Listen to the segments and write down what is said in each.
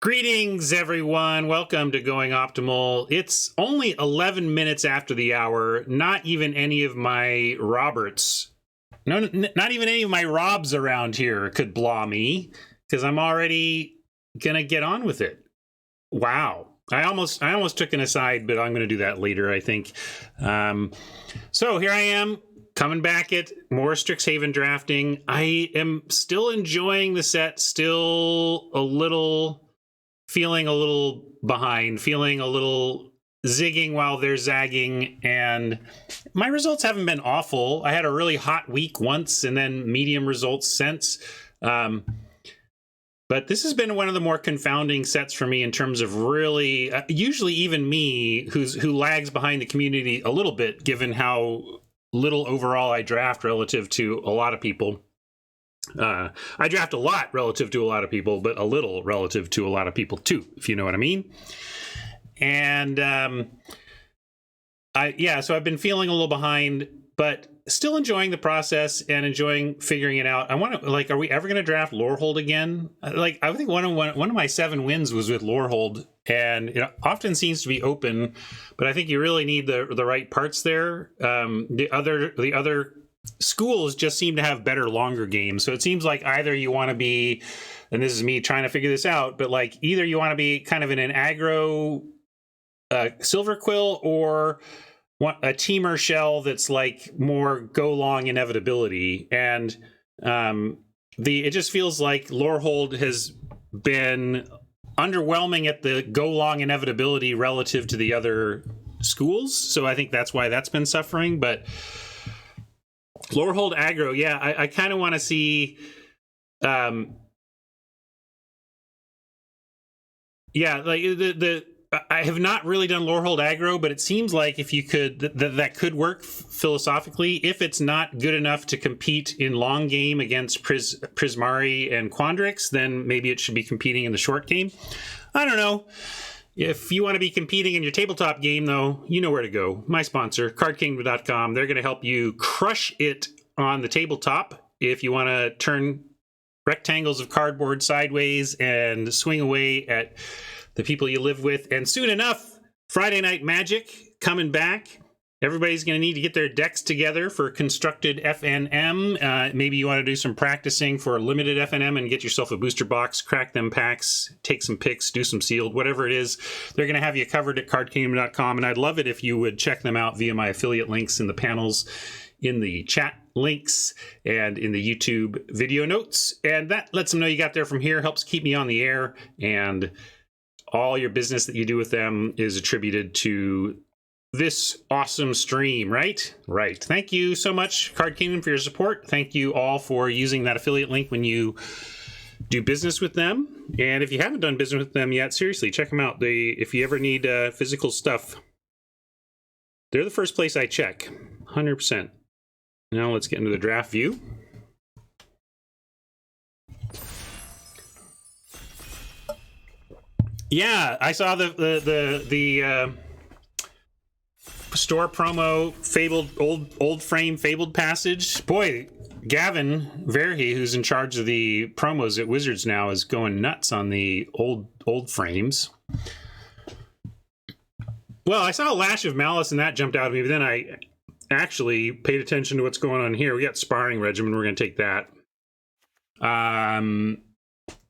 Greetings, everyone. Welcome to Going Optimal. It's only 11 minutes after the hour. Not even any of my Roberts, not even any of my Robs around here could blah me, because I'm already gonna get on with it. Wow. I almost took an aside, but I'm gonna do that later, I think. So here I am, coming back at more Strixhaven drafting. I am still enjoying the set, feeling a little behind, feeling a little zigging while they're zagging, and my results haven't been awful. I had a really hot week once and then medium results since. But this has been one of the more confounding sets for me in terms of really, usually even me, who lags behind the community a little bit, given how little overall I draft relative to a lot of people. I draft a lot relative to a lot of people, but a little relative to a lot of people too, if you know what I mean. And so I've been feeling a little behind, but still enjoying the process and enjoying figuring it out. I want to, are we ever going to draft Lorehold again? I think one of my 7 wins was with Lorehold, and it often seems to be open, but I think you really need the right parts there. The other schools just seem to have better, longer games. So it seems like either you want to be, and this is me trying to figure this out, but either you want to be kind of in an aggro Silver Quill, or a teamer shell that's more go long inevitability. And it just feels like Lorehold has been underwhelming at the go long inevitability relative to the other schools. So I think that's why that's been suffering. But Lorehold aggro, yeah, I kind of want to see, I have not really done Lorehold aggro, but it seems like if you could, that could work philosophically. If it's not good enough to compete in long game against Prismari and Quandrix, then maybe it should be competing in the short game. I don't know. If you want to be competing in your tabletop game, though, you know where to go. My sponsor, cardkingdom.com. They're going to help you crush it on the tabletop if you want to turn rectangles of cardboard sideways and swing away at the people you live with. And soon enough, Friday Night Magic coming back. Everybody's going to need to get their decks together for constructed FNM. Maybe you want to do some practicing for limited FNM and get yourself a booster box, crack them packs, take some picks, do some sealed, whatever it is. They're going to have you covered at cardkingdom.com, and I'd love it if you would check them out via my affiliate links in the panels, in the chat links, and in the YouTube video notes. And that lets them know you got there from here, helps keep me on the air, and all your business that you do with them is attributed to this awesome stream, right? Right. Thank you so much, Card Kingdom, for your support. Thank you all for using that affiliate link when you do business with them. And if you haven't done business with them yet, seriously, check them out. If you ever need physical stuff, they're the first place I check, 100%. Now let's get into the draft view. Yeah, I saw the store promo, Fabled old frame Fabled Passage. Boy, Gavin Verhey, who's in charge of the promos at Wizards now, is going nuts on the old frames. Well, I saw a Lash of Malice and that jumped out at me, but then I actually paid attention to what's going on here. We got Sparring Regimen. We're going to take that.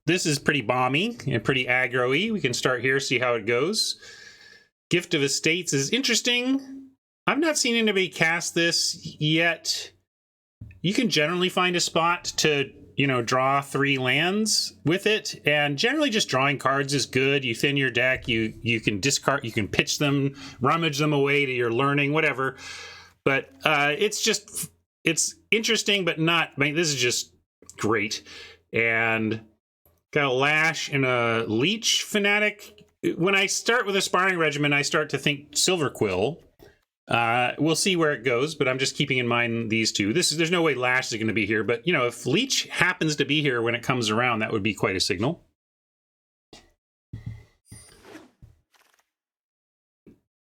This is pretty bomby and pretty aggro-y. We can start here, see how it goes. Gift of Estates is interesting. I've not seen anybody cast this yet. You can generally find a spot to, draw 3 lands with it, and generally just drawing cards is good. You thin your deck, you can discard, you can pitch them, rummage them away to your learning, whatever. But it's interesting, but not, this is just great. And got a Lash and a Leech Fanatic. When I start with a Sparring Regimen, I start to think Silver Quill. We'll see where it goes, but I'm just keeping in mind these two. There's no way Lash is going to be here, but if Leech happens to be here when it comes around, that would be quite a signal.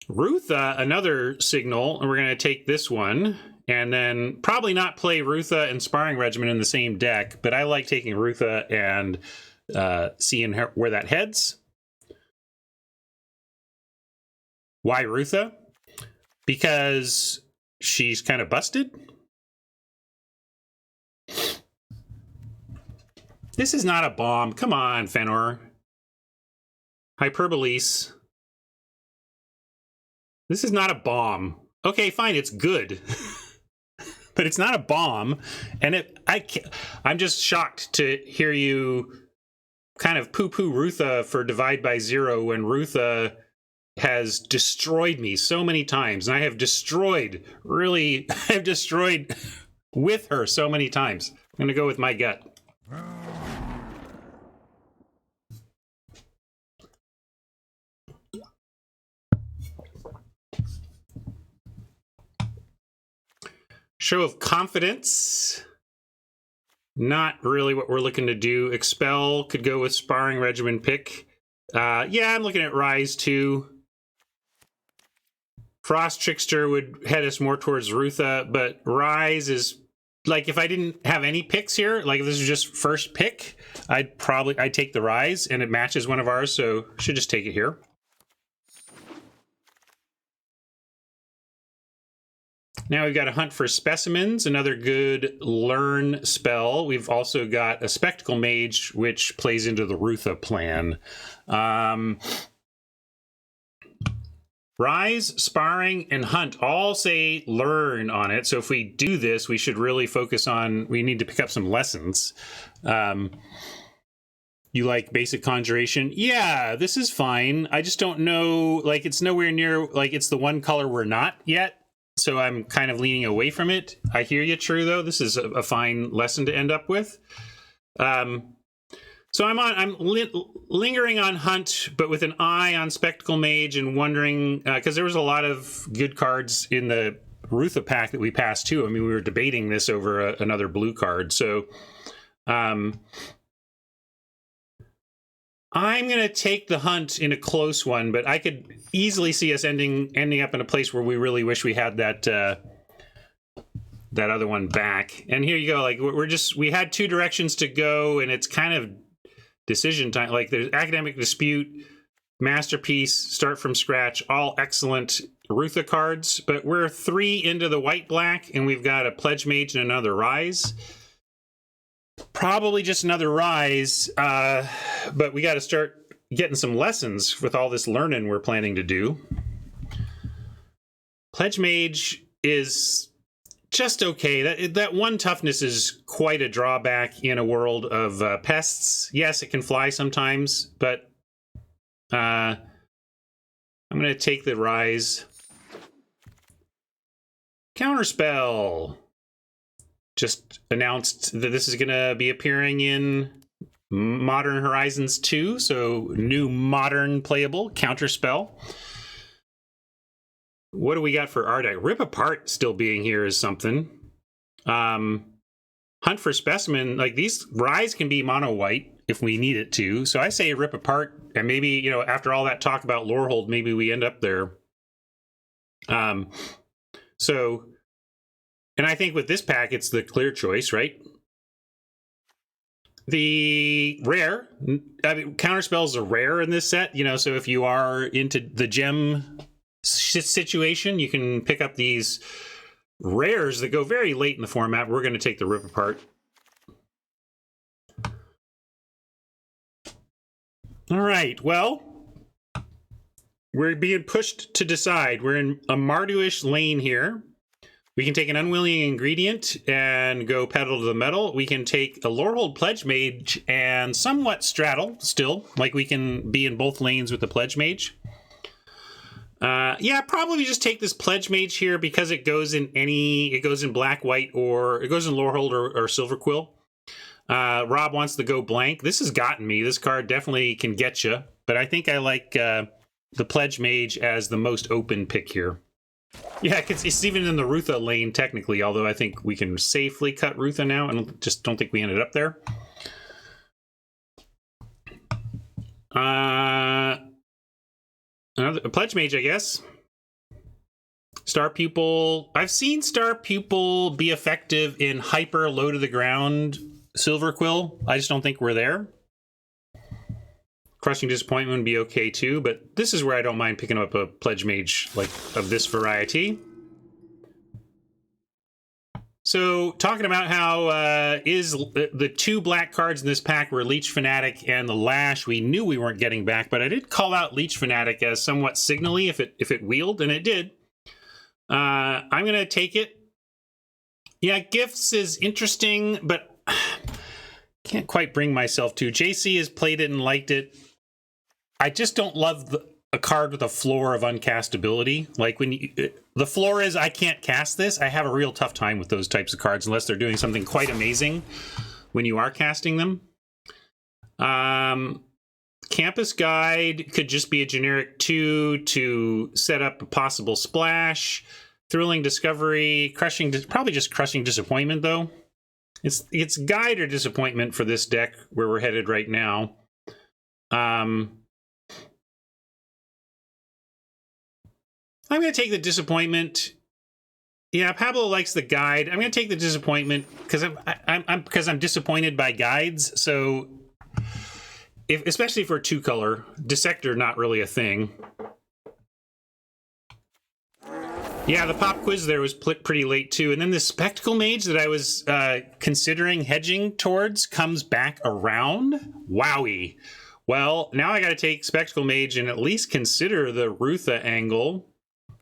Ruth, another signal, and we're going to take this one. and then probably not play Rutha and Sparring Regimen in the same deck, but I like taking Rutha and seeing where that heads. Why Rutha? Because she's kind of busted. This is not a bomb. Come on, Fenor. Hyperboles. This is not a bomb. Okay, fine, it's good. But it's not a bomb. And I'm just shocked to hear you kind of poo-poo Rutha for Divide by Zero when Rutha has destroyed me so many times. And I have destroyed, really, I've destroyed with her so many times. I'm going to go with my gut. Show of confidence. Not really what we're looking to do. Expel could go with Sparring Regimen pick. Yeah, I'm looking at Rise too. Frost Trickster would head us more towards Rutha, but Rise is, like, if I didn't have any picks here, like if this is just first pick, I'd take the Rise, and it matches one of ours, so should just take it here. Now we've got a Hunt for Specimens, another good learn spell. We've also got a Spectacle Mage, which plays into the Rutha plan. Rise, Sparring, and Hunt all say learn on it. So if we do this, we should really focus on, we need to pick up some lessons. You like basic conjuration? Yeah, this is fine. I just don't know, like it's nowhere near, like it's the one color we're not yet. So I'm kind of leaning away from it. I hear you, True, though. This is a fine lesson to end up with. So I'm lingering on Hunt, but with an eye on Spectacle Mage and wondering, because there was a lot of good cards in the Rutha pack that we passed too. I mean, we were debating this over another blue card. So I'm going to take the Hunt in a close one, but I could easily see us ending up in a place where we really wish we had that other one back. And here you go. Like we had two directions to go, and it's kind of decision time. Like there's Academic Dispute, Masterpiece, Start from Scratch, all excellent Rutha cards. But we're 3 into the white-black, and we've got a Pledge Mage and another Rise. Probably just another Rise, but we got to start getting some lessons with all this learning we're planning to do. Pledge Mage is just okay. That one toughness is quite a drawback in a world of pests. Yes, it can fly sometimes, but I'm going to take the Rise. Counterspell. Just announced that this is going to be appearing in Modern Horizons 2, so new modern playable Counterspell. What do we got for our deck? Rip Apart still being here is something. Hunt for Specimen, like these Rise can be mono white if we need it to. So I say Rip Apart, and maybe, you know, after all that talk about Lorehold, maybe we end up there. And I think with this pack, it's the clear choice, right? The rare, I mean, Counterspells are rare in this set, you know, so if you are into the gem situation, you can pick up these rares that go very late in the format. We're going to take the Rip Apart. All right, well, we're being pushed to decide. We're in a Mardu-ish lane here. We can take an Unwilling Ingredient and go pedal to the metal. We can take a Lorehold Pledge Mage and somewhat straddle still. Like we can be in both lanes with the Pledge Mage. Yeah, probably just take this Pledge Mage here because it goes in black, white, or it goes in Lorehold or Silver Quill. Rob wants to go blank. This has gotten me. This card definitely can get you. But I think I like the Pledge Mage as the most open pick here. Yeah, it's even in the Rutha lane, technically, although I think we can safely cut Rutha now. I don't think we ended up there. Another Pledge Mage, I guess. Star Pupil. I've seen Star Pupil be effective in hyper low to the ground Silver Quill. I just don't think we're there. Crushing Disappointment would be okay too, but this is where I don't mind picking up a Pledge Mage like of this variety. So talking about how is the 2 black cards in this pack were Leech Fanatic and the Lash we knew we weren't getting back, but I did call out Leech Fanatic as somewhat signally if it wheeled, and it did. I'm gonna take it. Yeah, Gifts is interesting, but can't quite bring myself to. JC has played it and liked it. I just don't love a card with a floor of uncastability. Like when the floor is I can't cast this, I have a real tough time with those types of cards unless they're doing something quite amazing when you are casting them. Campus Guide could just be a generic 2 to set up a possible splash. Thrilling Discovery, probably just Crushing Disappointment though. It's Guide or Disappointment for this deck where we're headed right now. I'm going to take the Disappointment. Yeah, Pablo likes the Guide. I'm going to take the Disappointment because I'm disappointed by guides. So, especially for 2-color, Dissector not really a thing. Yeah, the pop quiz there was pretty late too, and then the Spectacle Mage that I was considering hedging towards comes back around. Wowie. Well, now I got to take Spectacle Mage and at least consider the Rutha angle.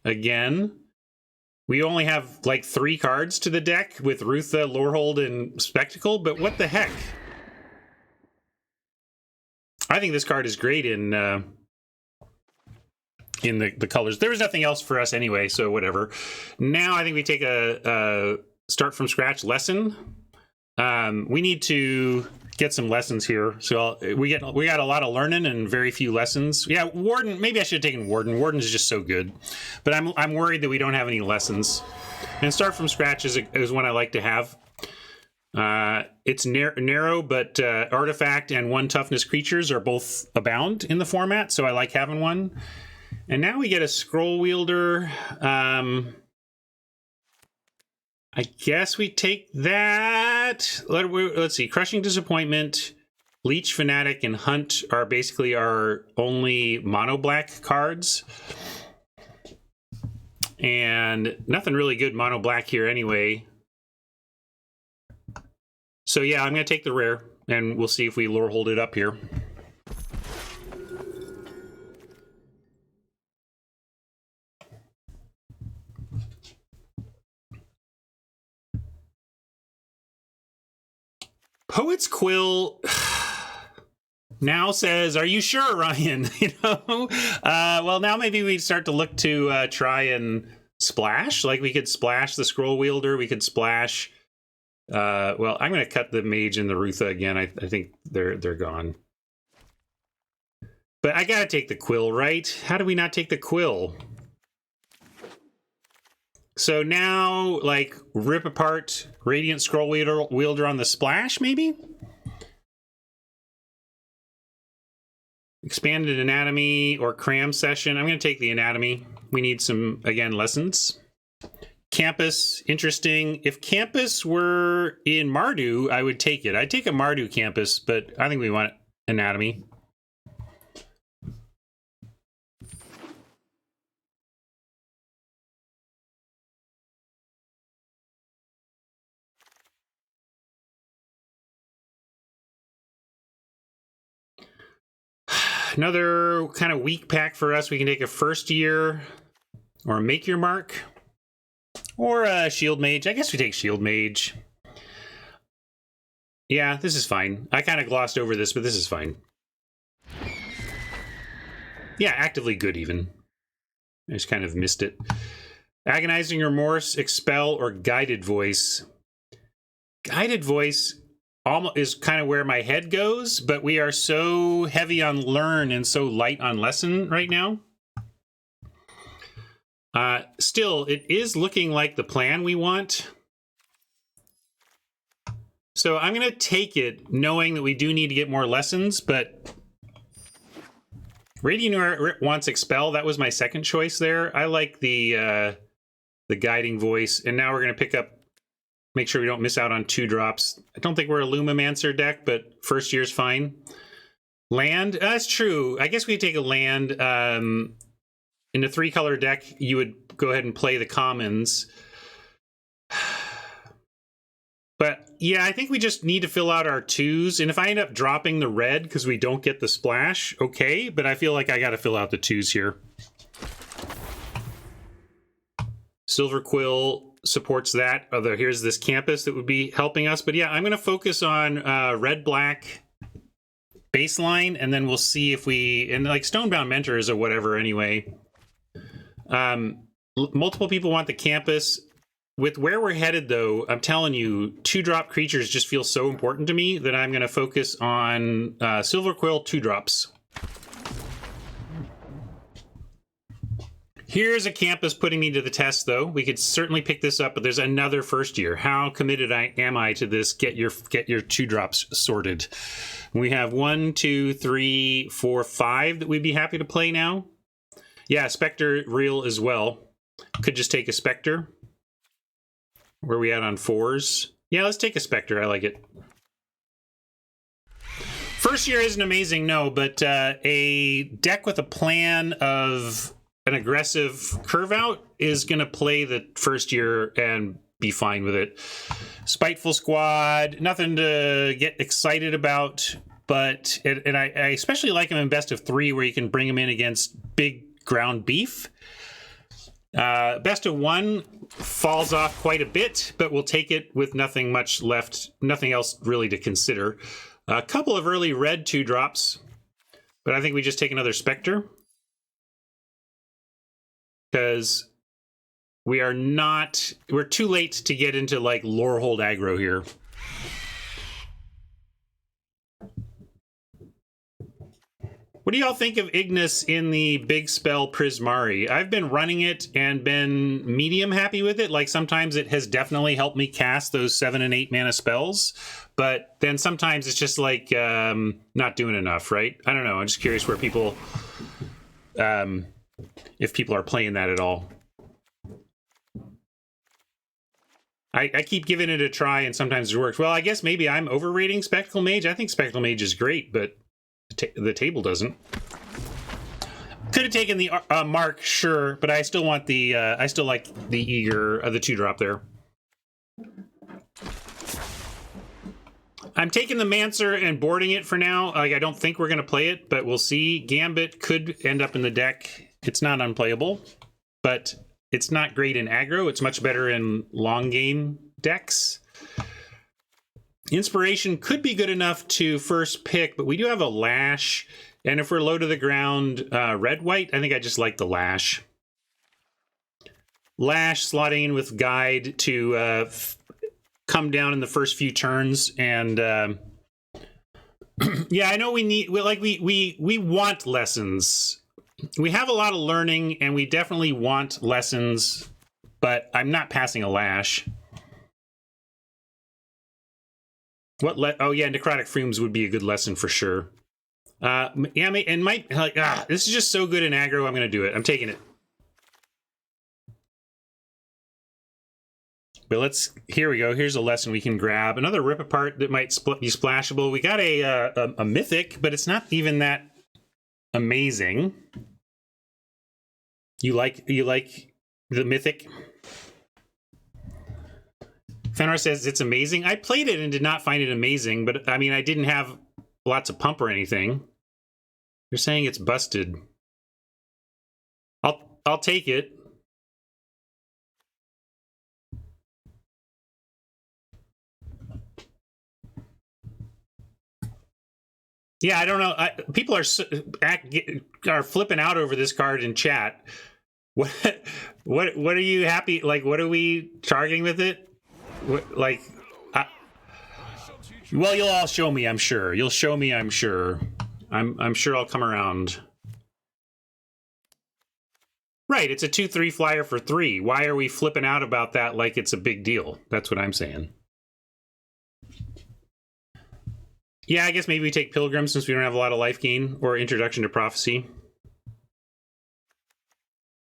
Again, we only have like 3 cards to the deck with Rutha, Lorehold, and Spectacle, but what the heck? I think this card is great in the colors. There was nothing else for us anyway, so whatever. Now I think we take a start from scratch lesson. We need to get some lessons here. So we got a lot of learning and very few lessons. Yeah, Warden. Maybe I should have taken Warden. Warden is just so good, but I'm worried that we don't have any lessons. And start from scratch is one I like to have. It's narrow, but artifact and 1 toughness creatures are both abound in the format, so I like having one. And now we get a Scroll Wielder. I guess we take that. Let's see. Crushing Disappointment, Leech Fanatic, and Hunt are basically our only mono black cards. And nothing really good mono black here anyway. So yeah, I'm going to take the rare, and we'll see if we Lorehold it up here. Poet's Quill now says, "Are you sure, Ryan?" You know, well, now maybe we start to look to try and splash. Like we could splash the Scroll Wielder. We could splash. Well, I'm going to cut the Mage and the Rutha again. I think they're gone. But I got to take the Quill, right? How do we not take the Quill? So now, like, rip apart Radiant Scroll Wielder on the splash, maybe? Expanded Anatomy or Cram Session. I'm going to take the Anatomy. We need some, again, lessons. Campus, interesting. If Campus were in Mardu, I would take it. I'd take a Mardu Campus, but I think we want Anatomy. Another kind of weak pack for us. We can take a First Year or Make Your Mark or a Shield Mage. I guess we take Shield Mage. Yeah, this is fine. I kind of glossed over this, but this is fine. Yeah, Actively Good even. I just kind of missed it. Agonizing Remorse, Expel, or Guided Voice. Guided Voice almost is kind of where my head goes, but we are so heavy on Learn and so light on Lesson right now. Still, it is looking like the plan we want. So I'm going to take it, knowing that we do need to get more lessons, but Radiant wants Expel. That was my second choice there. I like the the guiding voice. And now we're going to pick up, make sure we don't miss out on 2-drops. I don't think we're a Lumimancer deck, but first year's fine. Land, that's true. I guess we could take a land. In a 3-color deck, you would go ahead and play the commons. But yeah, I think we just need to fill out our 2s. And if I end up dropping the red because we don't get the splash, okay. But I feel like I got to fill out the 2s here. Silver Quill supports that. Although here's this campus that would be helping us. But yeah, I'm going to focus on red-black baseline, and then we'll see if we... And like Stonebound Mentors or whatever anyway. Multiple people want the campus. With where we're headed, though, I'm telling you, 2-drop creatures just feel so important to me that I'm going to focus on Silver Quill 2-drops. Here's a campus putting me to the test, though. We could certainly pick this up, but there's another first year. How committed am I to this? Get your 2-drops sorted. We have 1, 2, 3, 4, 5 that we'd be happy to play now. Yeah, Spectre real as well. Could just take a Spectre. Where are we at on 4s? Yeah, let's take a Spectre. I like it. First year isn't amazing, no, but a deck with a plan of an aggressive curve out is going to play the first year and be fine with it. Spiteful Squad, nothing to get excited about, but I especially like him in best of 3 where you can bring him in against big ground beef. Best of 1 falls off quite a bit, but we'll take it with nothing much left, nothing else really to consider. A couple of early red 2-drops, but I think we just take another Spectre because we're too late to get into like Lorehold aggro here. What do y'all think of Ignis in the big spell Prismari? I've been running it and been medium happy with it. Like sometimes it has definitely helped me cast those 7 and 8 mana spells, but then sometimes it's just like not doing enough, right? I don't know. I'm just curious where people, if people are playing that at all. I keep giving it a try and sometimes it works. Well, I guess maybe I'm overrating Spectacle Mage. I think Spectacle Mage is great, but the table doesn't. Could have taken the Mark, sure, but I still want the I still like the Eager, the 2-drop there. I'm taking the Mancer and boarding it for now. Like I don't think we're going to play it, but we'll see. Gambit could end up in the deck. It's not unplayable, but it's not great in aggro. It's much better in long game decks. Inspiration could be good enough to first pick, but we do have a Lash. And if we're low to the ground, red-white, I think I just like the Lash. Lash slotting in with Guide to come down in the first few turns. And yeah, I know we want lessons. We have a lot of learning, and we definitely want lessons, but I'm not passing a Lash. Oh yeah, Necrotic Fumes would be a good lesson for sure. Yeah, and this is just so good in aggro. I'm going to do it. I'm taking it. But here we go. Here's a lesson we can grab. Another Rip Apart that might be splashable. We got a Mythic, but it's not even that amazing. You like the Mythic? Fenrir says it's amazing. I played it and did not find it amazing, but I mean, I didn't have lots of pump or anything. You're saying it's busted. I'll take it. Yeah, I don't know. People are flipping out over this card in chat. What are you happy? Like, what are we targeting with it? Well, you'll all show me, I'm sure. You'll show me, I'm sure. I'm sure I'll come around. Right, it's a 2/3 flyer for 3. Why are we flipping out about that like it's a big deal? That's what I'm saying. Yeah, I guess maybe we take Pilgrim since we don't have a lot of life gain, or Introduction to Prophecy.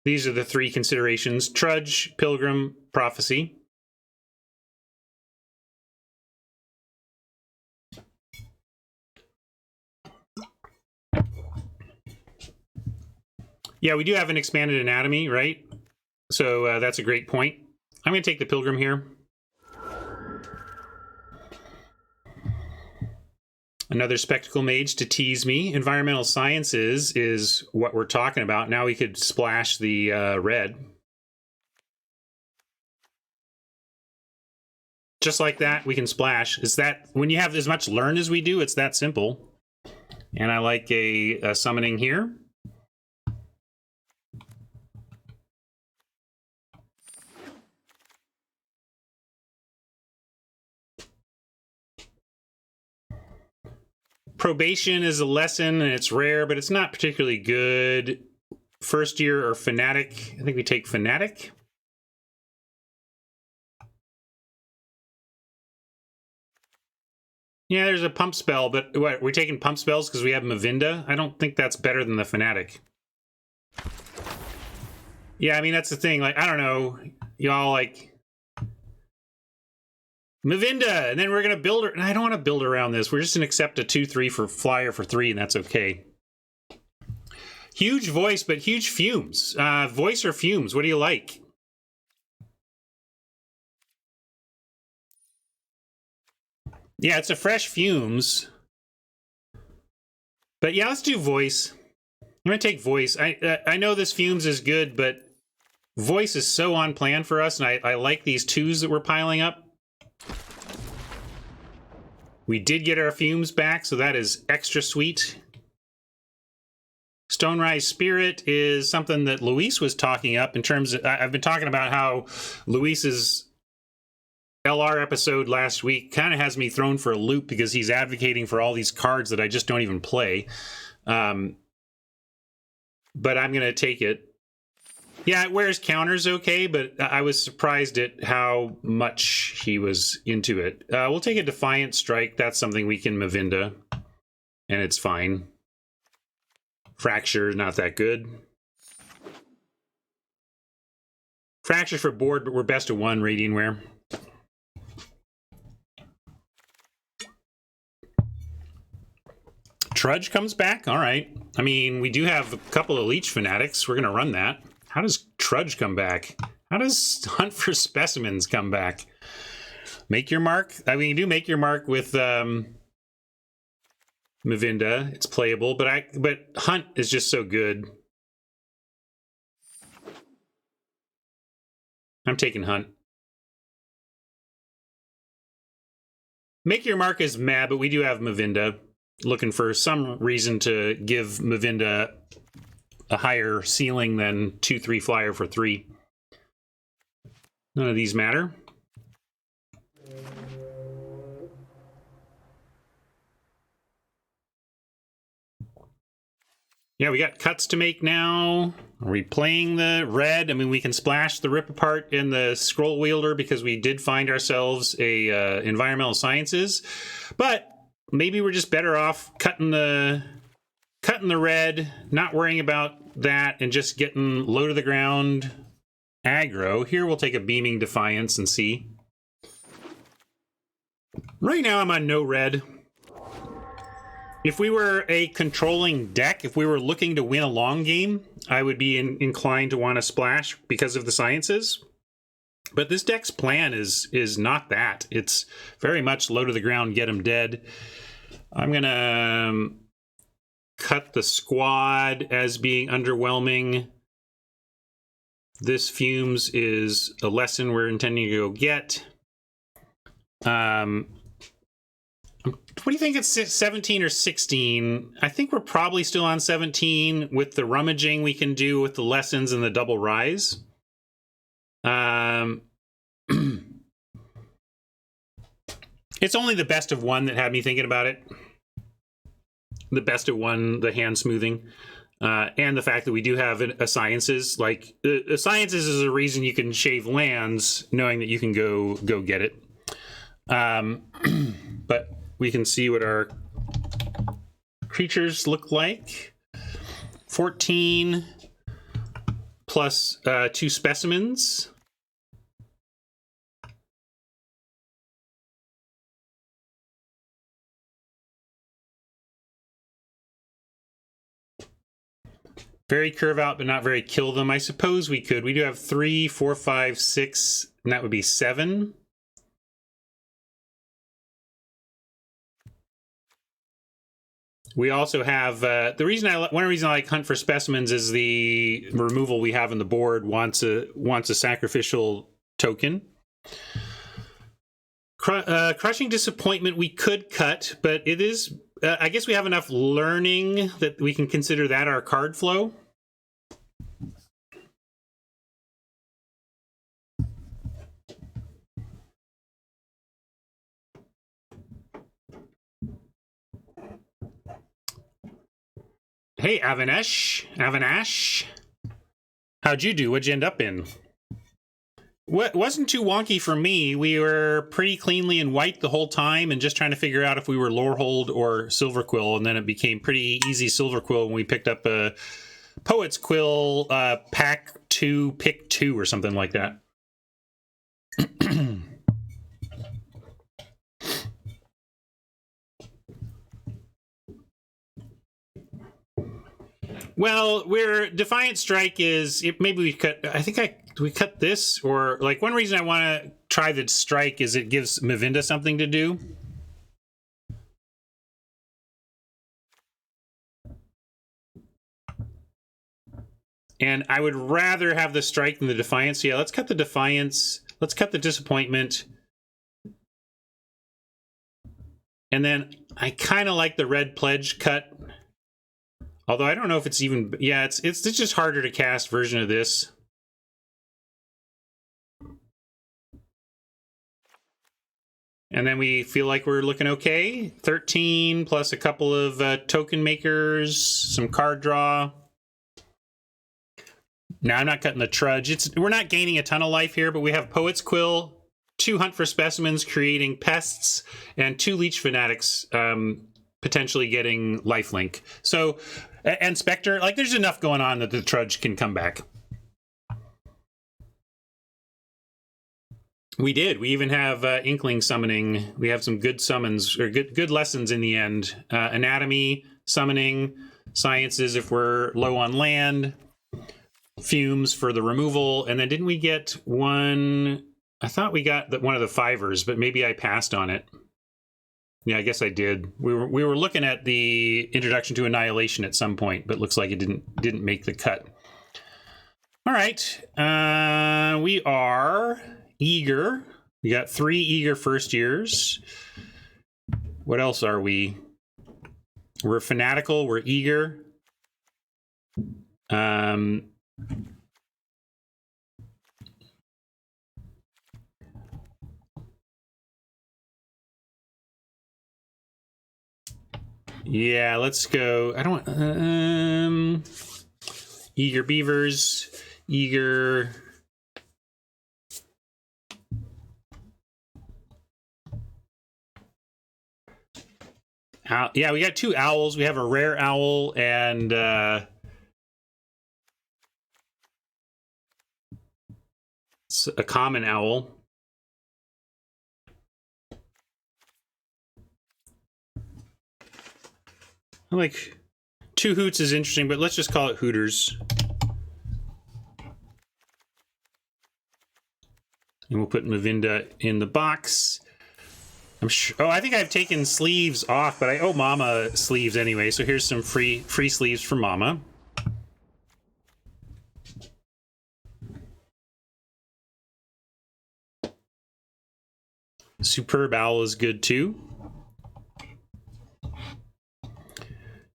These are the three considerations: Trudge, Pilgrim, Prophecy. Yeah, we do have an expanded anatomy, right? So that's a great point. I'm going to take the Pilgrim here. Another Spectacle Mage to tease me. Environmental Sciences is what we're talking about. Now we could splash the red. Just like that, we can splash. Is that when you have as much learn as we do, it's that simple. And I like a summoning here. Probation is a lesson, and it's rare, but it's not particularly good. First year or Fanatic. I think we take Fanatic. Yeah, there's a pump spell, but what, we're taking pump spells because we have Mavinda? I don't think that's better than the Fanatic. Yeah, I mean, that's the thing. Like, I don't know. Y'all, like... Mavinda, and then we're going to build... I don't want to build around this. We're just going to accept a 2-3 for flyer for 3, and that's okay. Huge voice, but huge fumes. Voice or fumes? What do you like? Yeah, it's a fresh fumes. But yeah, let's do voice. I'm going to take voice. I know this fumes is good, but voice is so on plan for us, and I like these 2s that we're piling up. We did get our fumes back, so that is extra sweet. Stonerise Spirit is something that Luis was talking up in terms of... I've been talking about how Luis's LR episode last week kind of has me thrown for a loop because he's advocating for all these cards that I just don't even play. But I'm going to take it. Yeah, it wears counters okay, but I was surprised at how much he was into it. We'll take a Defiant Strike. That's something we can Mavinda, and it's fine. Fracture, not that good. Fracture for board, but we're best of 1 Radiantware. Trudge comes back? All right. I mean, we do have a couple of Leech Fanatics. We're going to run that. How does Trudge come back? How does Hunt for Specimens come back? Make Your Mark? I mean, you do Make Your Mark with Mavinda. It's playable, but Hunt is just so good. I'm taking Hunt. Make Your Mark is mad, but we do have Mavinda. Looking for some reason to give Mavinda a higher ceiling than 2-3 flyer for 3. None of these matter. Yeah, we got cuts to make now. Are we playing the red? I mean, we can splash the Rip Apart in the Scroll Wielder because we did find ourselves a Environmental Sciences. But maybe we're just better off cutting the red, not worrying about that, and just getting low to the ground aggro. Here we'll take a Beaming Defiance and see. Right now I'm on no red. If we were a controlling deck, if we were looking to win a long game, I would be inclined to want to splash because of the sciences. But this deck's plan is not that. It's very much low to the ground, get them dead. I'm going to cut the squad as being underwhelming. This fumes is a lesson we're intending to go get. What do you think? It's 17 or 16? I think we're probably still on 17 with the rummaging we can do with the lessons and the double rise. It's only the best of 1 that had me thinking about it. The best of 1, the hand smoothing, and the fact that we do have a sciences. Like a sciences is a reason you can shave lands, knowing that you can go get it. But we can see what our creatures look like. 14 plus 2 specimens. Very curve out, but not very kill them. I suppose we could. We do have 3, 4, 5, 6, and that would be 7. We also have one reason I like Hunt for Specimens is the removal we have on the board wants a sacrificial token. Crushing Disappointment we could cut, but it is. I guess we have enough learning that we can consider that our card flow. Hey, Avanash. How'd you do? What'd you end up in? What wasn't too wonky for me. We were pretty cleanly in white the whole time and just trying to figure out if we were Lorehold or Silverquill, and then it became pretty easy Silverquill when we picked up a Poet's Quill pack 2, pick 2 or something like that. Well, Defiant Strike is maybe we cut. I think we cut this, or like one reason I want to try the strike is it gives Mavinda something to do. And I would rather have the strike than the Defiance. So yeah, let's cut the Defiance. Let's cut the Disappointment. And then I kind of like the Red Pledge cut. Although I don't know if it's even... Yeah, it's just harder to cast version of this. And then we feel like we're looking okay. 13 plus a couple of token makers, some card draw. Now I'm not cutting the Trudge. We're not gaining a ton of life here, but we have Poet's Quill, 2 Hunt for Specimens creating pests, and 2 Leech Fanatics potentially getting lifelink. So... And Spectre, like there's enough going on that the Trudge can come back. We did. We even have Inkling summoning. We have some good summons, or good lessons in the end. Anatomy, summoning, Sciences if we're low on land, Fumes for the removal, and then didn't we get one? I thought we got one of the 5ers, but maybe I passed on it. Yeah, I guess I did. We were looking at the Introduction to Annihilation at some point, but looks like it didn't make the cut. All right, we are eager. We got 3 eager first years. What else are we? We're fanatical. We're eager. Yeah, let's go. I don't eager beavers, eager. Yeah, we got 2 owls. We have a rare owl and a common owl. Like 2 Hoots is interesting, but let's just call it Hooters. And we'll put Mavinda in the box. I'm sure. Oh, I think I've taken sleeves off, but I owe Mama sleeves anyway. So here's some free sleeves for Mama. Superb Owl is good too.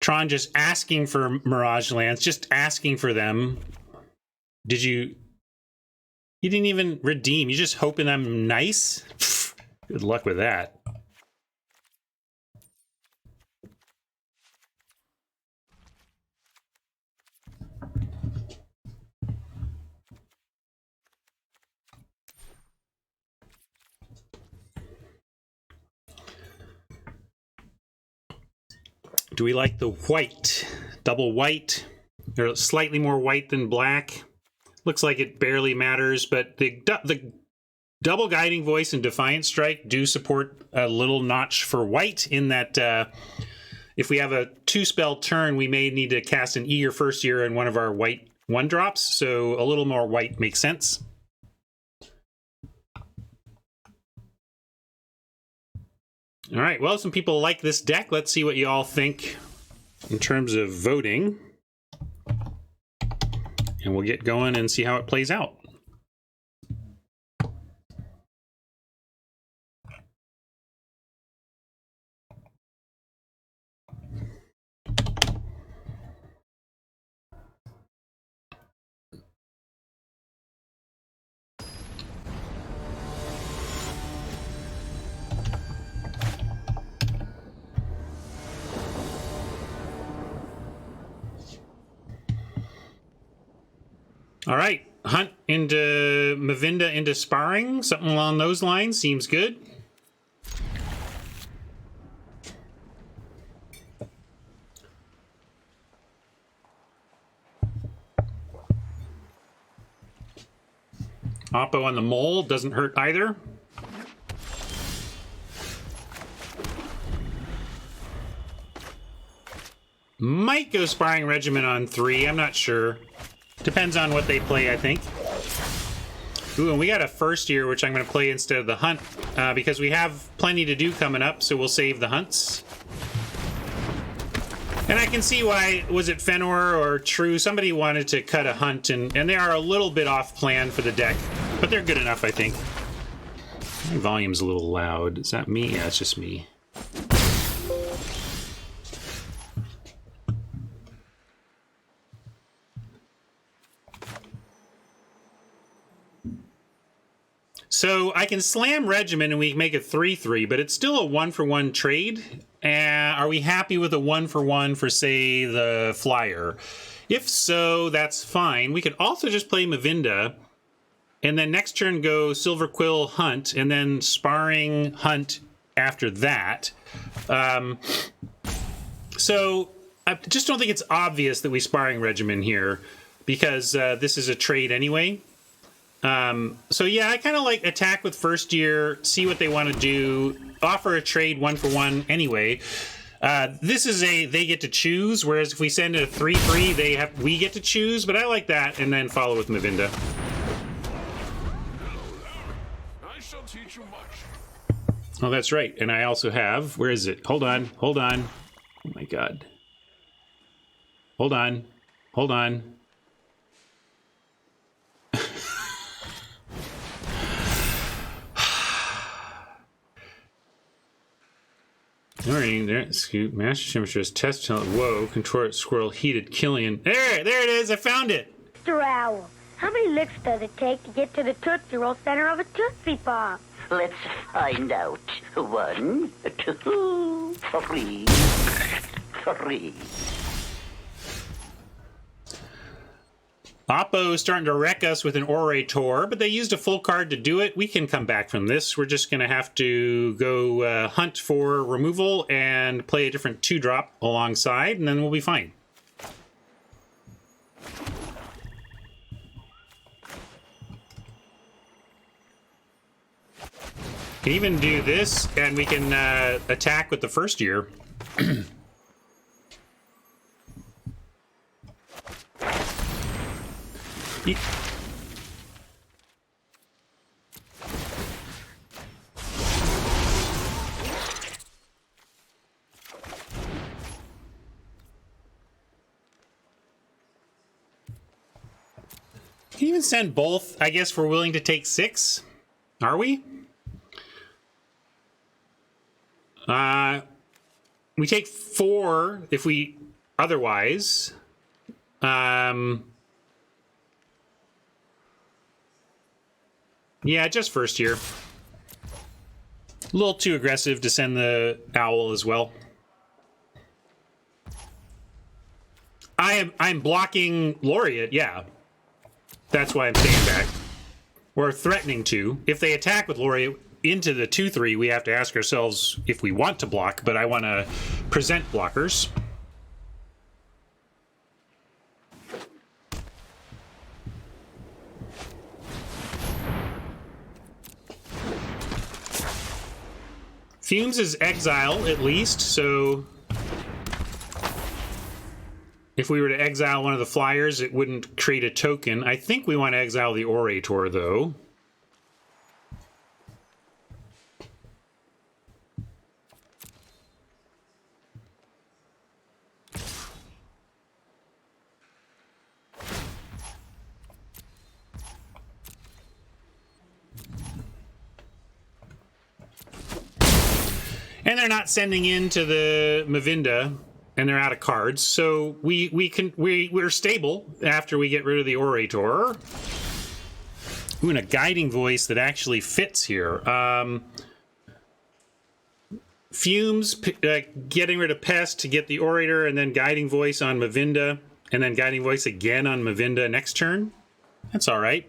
Tron just asking for Mirage Lands, just asking for them. Did you... You didn't even redeem. You're just hoping I'm nice? Pfft, good luck with that. Do we like the white? Double white? Or slightly more white than black? looks like it barely matters, but the double Guiding Voice and Defiant Strike do support a little notch for white in that if we have a 2-spell turn, we may need to cast an Eager First Year in one of our white 1-drops, so a little more white makes sense. All right, well, some people like this deck. Let's see what you all think in terms of voting. And we'll get going and see how it plays out. All right, Hunt into Mavinda into Sparring, something along those lines seems good. Oppo on the Mole doesn't hurt either. Might go Sparring Regiment on 3, I'm not sure. Depends on what they play, I think. Ooh, and we got a First Year, which I'm going to play instead of the Hunt, because we have plenty to do coming up, so we'll save the Hunts. And I can see why, was it Fenor or True? Somebody wanted to cut a Hunt, and they are a little bit off plan for the deck, but they're good enough, I think. My volume's a little loud. Is that me? Yeah, it's just me. So I can slam Regiment and we make a 3/3, but it's still a 1-for-1 trade. Are we happy with a 1-for-1 for, say, the Flyer? If so, that's fine. We could also just play Mavinda, and then next turn go Silver Quill Hunt, and then Sparring Hunt after that. So I just don't think it's obvious that we Sparring Regiment here, because this is a trade anyway. So yeah, I kind of like attack with First Year, see what they want to do, offer a trade 1-for-1 anyway. This is they get to choose, whereas if we send it a 3/3, we get to choose, but I like that, and then follow with Mavinda. I shall teach you much. Oh, that's right, and I also have, where is it? Hold on. Oh my god. Hold on. Learning there, scoop, master temperatures, test challenge. Whoa, contort squirrel, heated, Killian. There it is, I found it. Mr. Owl, how many licks does it take to get to the Tootsie Roll center of a Tootsie Pop? Let's find out. 1, 2, 3. Oppo is starting to wreck us with an Orator, but they used a full card to do it. We can come back from this. We're just going to have to go hunt for removal and play a different 2-drop alongside, and then we'll be fine. Can even do this, and we can attack with the First Year. Can you even send both? I guess we're willing to take 6. Are we? We take 4 if we otherwise. Yeah, just First Year. A little too aggressive to send the Owl as well. I'm blocking Laureate, yeah. That's why I'm staying back. Or threatening to. If they attack with Laureate into the 2/3, we have to ask ourselves if we want to block, but I want to present blockers. Fumes is exile, at least, so if we were to exile one of the flyers, it wouldn't create a token. I think we want to exile the Orator, though. And they're not sending into the Mavinda, and they're out of cards. So we're stable after we get rid of the Orator. Ooh, and a guiding voice that actually fits here. Fumes, getting rid of Pest to get the Orator, and then guiding voice on Mavinda, and then guiding voice again on Mavinda next turn. That's all right.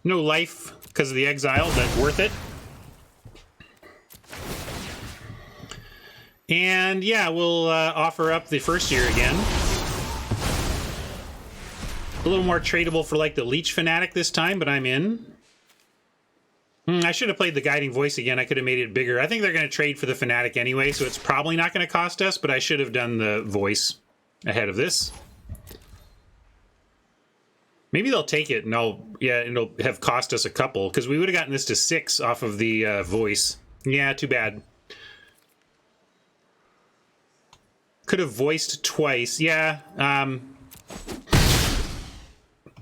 No life because of the exile, but worth it. And yeah, we'll offer up the first year again. A little more tradable for like the Leech Fanatic this time, but I'm in. I should have played the Guiding Voice again. I could have made it bigger. I think they're going to trade for the Fanatic anyway, so it's probably not going to cost us, but I should have done the Voice ahead of this. Maybe they'll take it, and it'll have cost us a couple, because we would have gotten this to 6 off of the Voice. Yeah, too bad. Could have voiced twice. Yeah.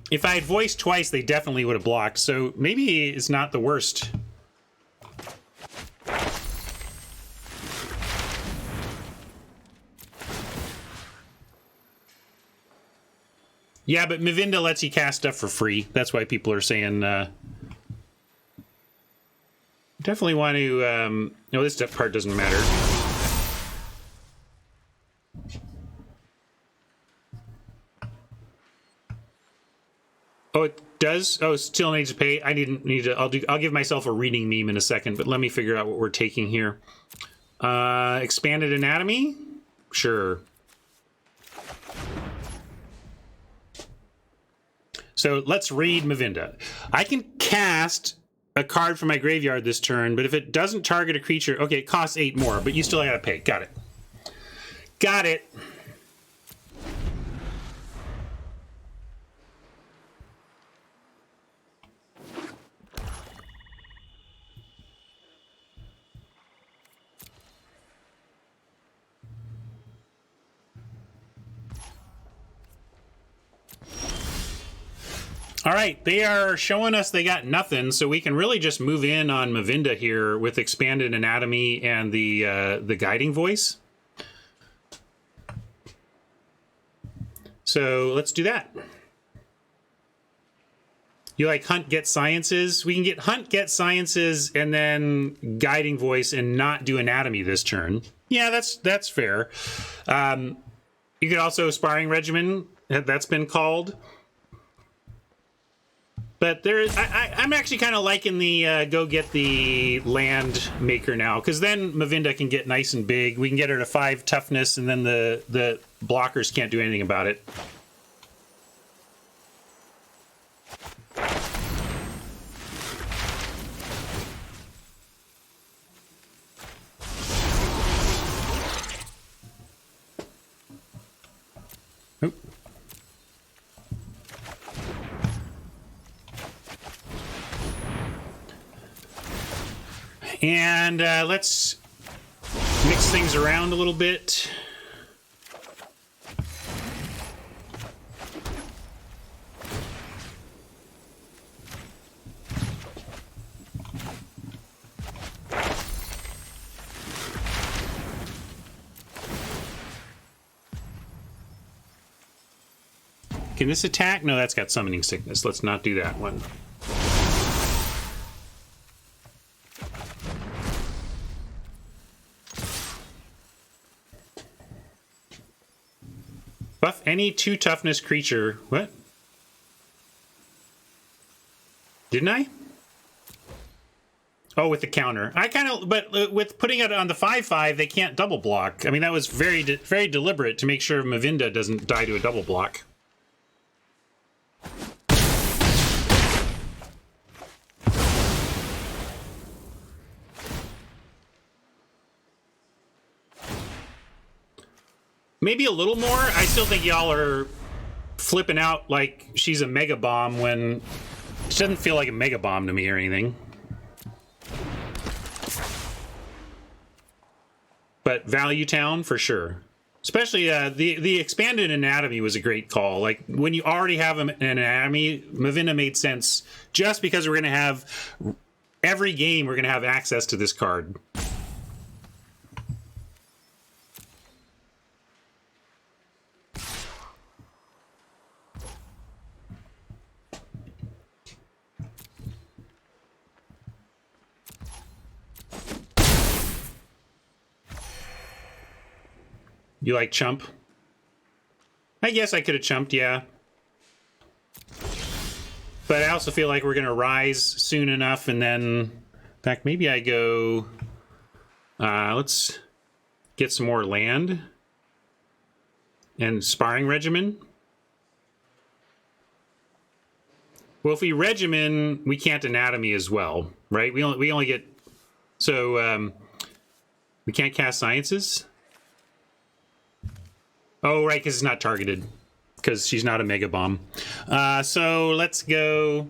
If I had voiced twice, they definitely would have blocked. So maybe it's not the worst. Yeah, but Mavinda lets you cast stuff for free. That's why people are saying... definitely want to... no, this part doesn't matter. Oh, it does? Oh, still needs to pay. I didn't need to. I'll give myself a reading meme in a second, but let me figure out what we're taking here. Expanded anatomy? Sure. So let's read Mavinda. I can cast a card from my graveyard this turn, but if it doesn't target a creature, okay, it costs 8 more, but you still gotta pay. Got it. Got it. All right, they are showing us they got nothing, so we can really just move in on Mavinda here with Expanded Anatomy and the Guiding Voice. So let's do that. You like Hunt, Get Sciences? We can get Hunt, Get Sciences, and then Guiding Voice and not do Anatomy this turn. Yeah, that's fair. You could also Sparring Regimen, that's been called. But I'm actually kind of liking the go get the land maker now, because then Mavinda can get nice and big. We can get her to 5 toughness, and then the blockers can't do anything about it. And let's mix things around a little bit. Can this attack? No, that's got Summoning Sickness. Let's not do that one. Buff any 2 toughness creature. What? Didn't I? Oh, with the counter. I kind of, but with putting it on the 5/5, they can't double block. I mean, that was very deliberate to make sure Mavinda doesn't die to a double block. Maybe a little more. I still think y'all are flipping out like she's a mega bomb when it doesn't feel like a mega bomb to me or anything. But Value Town for sure. Especially the expanded anatomy was a great call. Like when you already have an anatomy, Mavinda made sense just because we're going to have every game we're going to have access to this card. You like chump? I guess I could have chumped, yeah. But I also feel like we're going to rise soon enough, and then... In fact, maybe I go... let's get some more land. And Sparring Regimen. Well, if we Regimen, we can't Anatomy as well, right? We only get... So, we can't cast Sciences? Oh, right, because it's not targeted. Because she's not a Mega Bomb. So let's go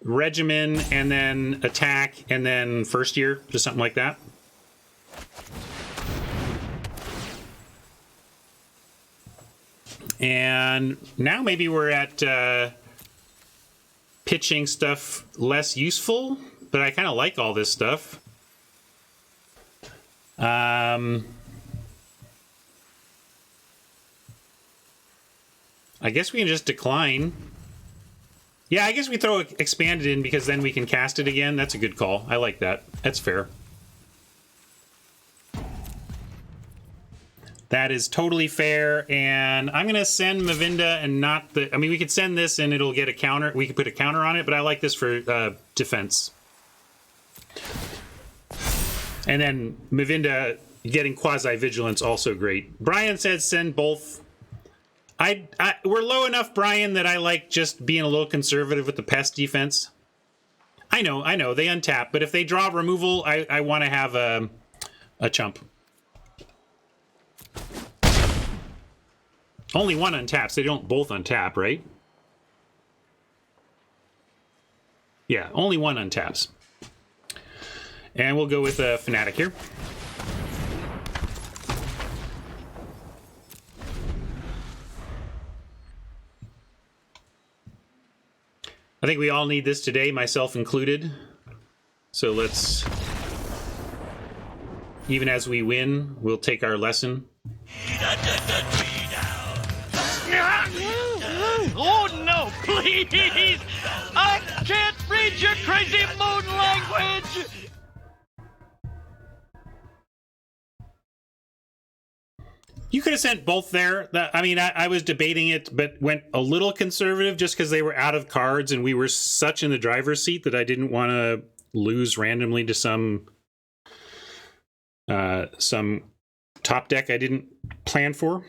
Regimen, and then Attack, and then First Year, just something like that. And now maybe we're at pitching stuff less useful, but I kind of like all this stuff. I guess we can just decline. Yeah, I guess we throw Expanded in because then we can cast it again. That's a good call. I like that. That's fair. That is totally fair. And I'm going to send Mavinda and not the... I mean, we could send this and it'll get a counter. We could put a counter on it, but I like this for defense. And then Mavinda getting Quasi-Vigilance, also great. Brian said send both... we're low enough, Brian, that I like just being a little conservative with the pest defense. I know, they untap, but if they draw removal, I want to have a chump. Only one untaps, they don't both untap, right? Yeah, only one untaps. And we'll go with a Fnatic here. I think we all need this today, myself included. So let's... Even as we win, we'll take our lesson. Oh no, please! I can't read your crazy moon language! You could have sent both there. I mean, I was debating it, but went a little conservative just because they were out of cards and we were such in the driver's seat that I didn't want to lose randomly to some top deck I didn't plan for.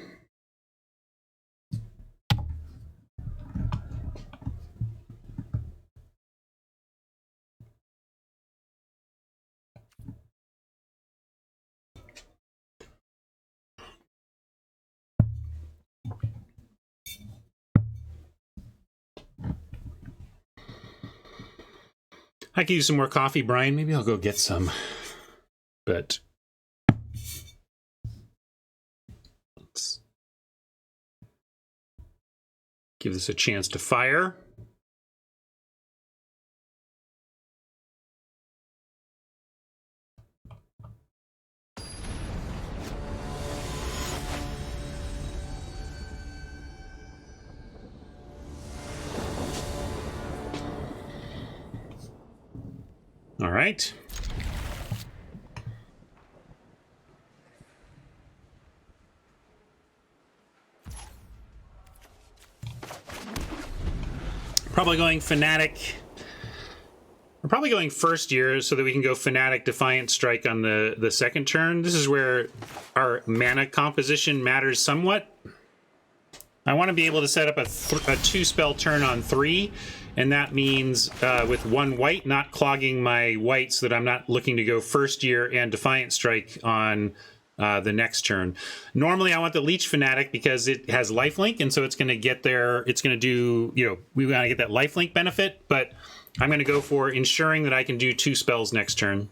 I could use some more coffee, Brian. Maybe I'll go get some. But let's give this a chance to fire. All right. Probably going Fnatic. We're probably going first year so that we can go Fanatic Defiant Strike on the second turn. This is where our mana composition matters somewhat. I want to be able to set up a 2-spell turn on 3, and that means with 1 white, not clogging my white so that I'm not looking to go first year and Defiant Strike on the next turn. Normally I want the Leech Fanatic because it has lifelink, and so it's going to get there. It's going to do, you know, we want to get that lifelink benefit, but I'm going to go for ensuring that I can do 2 spells next turn.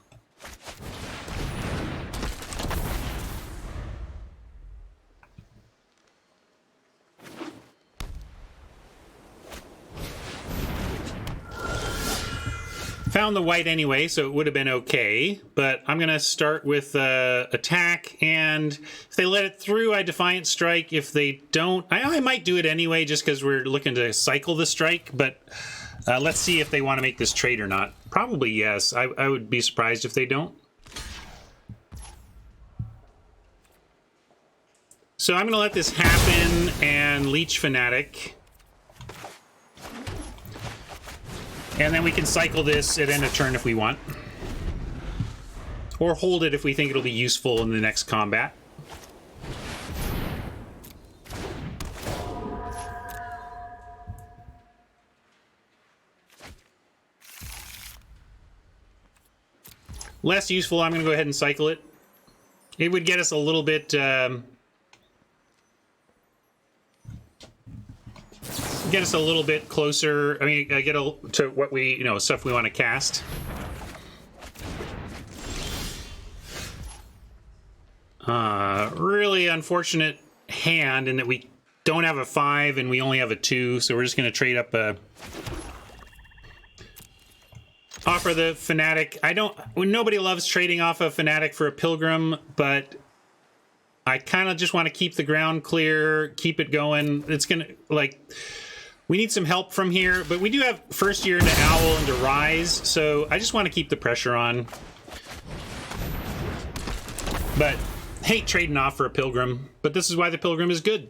Found the white anyway, so it would have been okay, but I'm going to start with attack, and if they let it through, I Defiant Strike. If they don't, I might do it anyway just because we're looking to cycle the strike, but let's see if they want to make this trade or not. Probably yes. I would be surprised if they don't. So I'm going to let this happen and Leech Fanatic. And then we can cycle this at end of turn if we want. Or hold it if we think it'll be useful in the next combat. Less useful, I'm going to go ahead and cycle it. It would get us a little bit... get us a little bit closer. I mean, get to what we, stuff we want to cast. Really unfortunate hand in that we don't have a 5 and we only have a 2, so we're just going to trade up a... Offer the Fanatic. Nobody loves trading off a Fanatic for a Pilgrim, but I kind of just want to keep the ground clear, keep it going. It's going to, we need some help from here, but we do have first year into Owl and to Rise, so I just want to keep the pressure on. But hate trading off for a Pilgrim, but this is why the Pilgrim is good.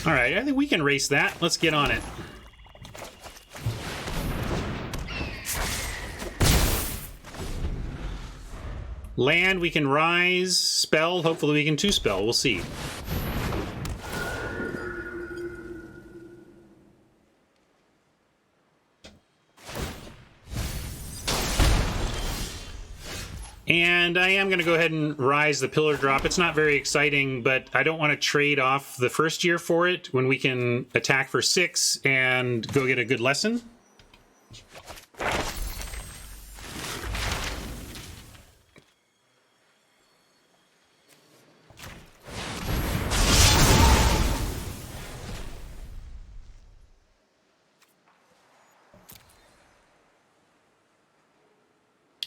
All right, I think we can race that. Let's get on it. Land, we can Rise. Spell, hopefully we can 2-spell. We'll see. And I am going to go ahead and Rise the Pillar Drop. It's not very exciting, but I don't want to trade off the first year for it when we can attack for 6 and go get a good lesson.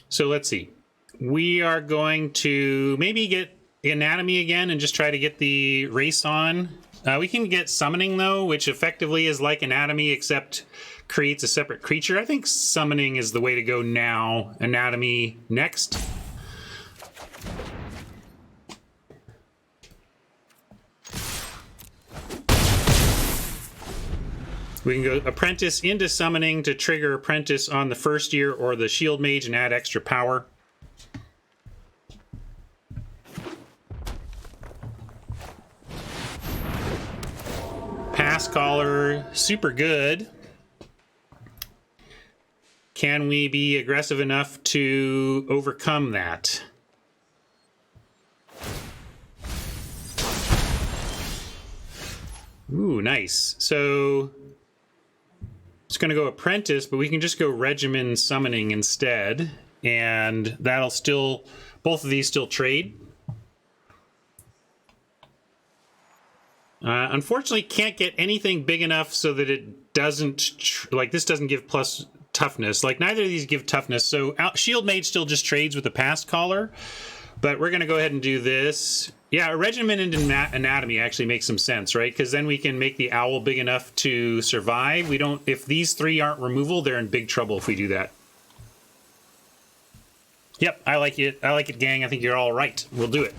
So let's see. We are going to maybe get Anatomy again and just try to get the race on. We can get Summoning, though, which effectively is like Anatomy, except creates a separate creature. I think Summoning is the way to go now. Anatomy next. We can go Apprentice into Summoning to trigger Apprentice on the first year or the Shield Mage and add extra power. Pass Caller, super good. Can we be aggressive enough to overcome that? Ooh, nice. So it's going to go Apprentice, but we can just go Regimen Summoning instead, and that'll still, both of these still trade. Unfortunately, can't get anything big enough so that it doesn't, this doesn't give plus toughness. Neither of these give toughness, so Shield Mage still just trades with the Past Caller, but we're going to go ahead and do this. Yeah, a Regiment into Anatomy actually makes some sense, right? Because then we can make the Owl big enough to survive. We don't, if these 3 aren't removal, they're in big trouble if we do that. Yep, I like it. I like it, gang. I think you're all right. We'll do it.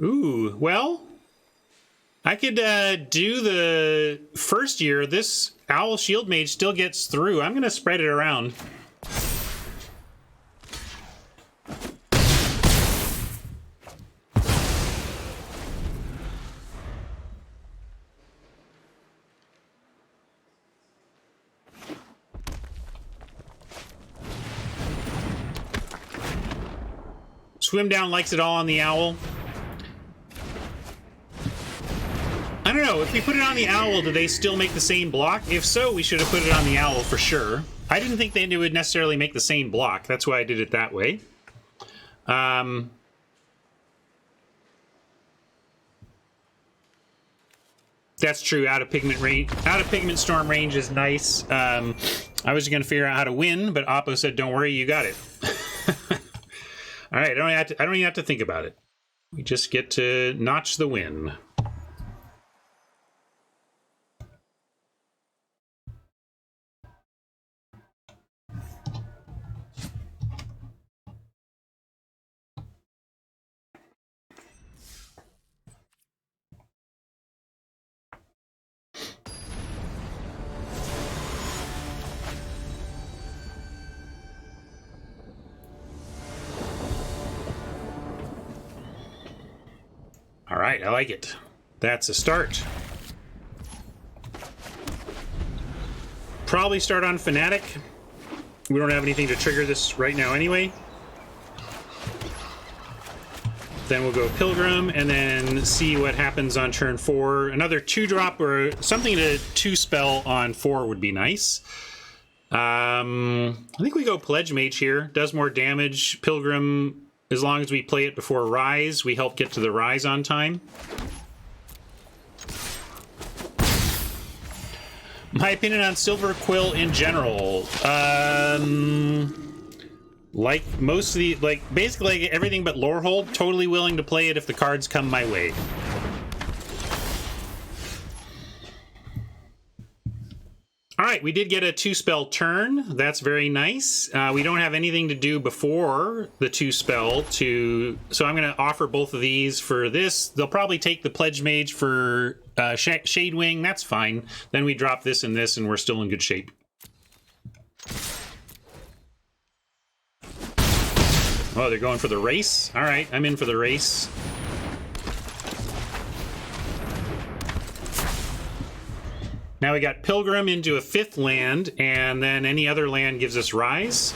Ooh, well, I could do the first year. This Owl Shield Mage still gets through. I'm going to spread it around. Swim Down likes it all on the Owl. I don't know, if we put it on the Owl, do they still make the same block? If so, we should have put it on the Owl for sure. I didn't think they would necessarily make the same block. That's why I did it that way. That's true. Out of Pigment Storm range is nice. I was going to figure out how to win, but Oppo said, "Don't worry, you got it." All right, I don't even have to think about it. We just get to notch the win. All right, I like it. That's a start. Probably start on Fnatic. We don't have anything to trigger this right now anyway. Then we'll go Pilgrim and then see what happens on turn 4. Another 2-drop or something to 2-spell on 4 would be nice. I think we go Pledge Mage here. Does more damage. Pilgrim... As long as we play it before Rise, we help get to the Rise on time. My opinion on Silver Quill in general. Like most of the, basically everything but Lorehold, totally willing to play it if the cards come my way. All right, we did get a 2-spell turn. That's very nice. We don't have anything to do before the 2-spell so I'm going to offer both of these for this. They'll probably take the Pledge Mage for Shadewing. That's fine. Then we drop this and this, and we're still in good shape. Oh, they're going for the race? All right, I'm in for the race. Now we got Pilgrim into a 5th land, and then any other land gives us Rise.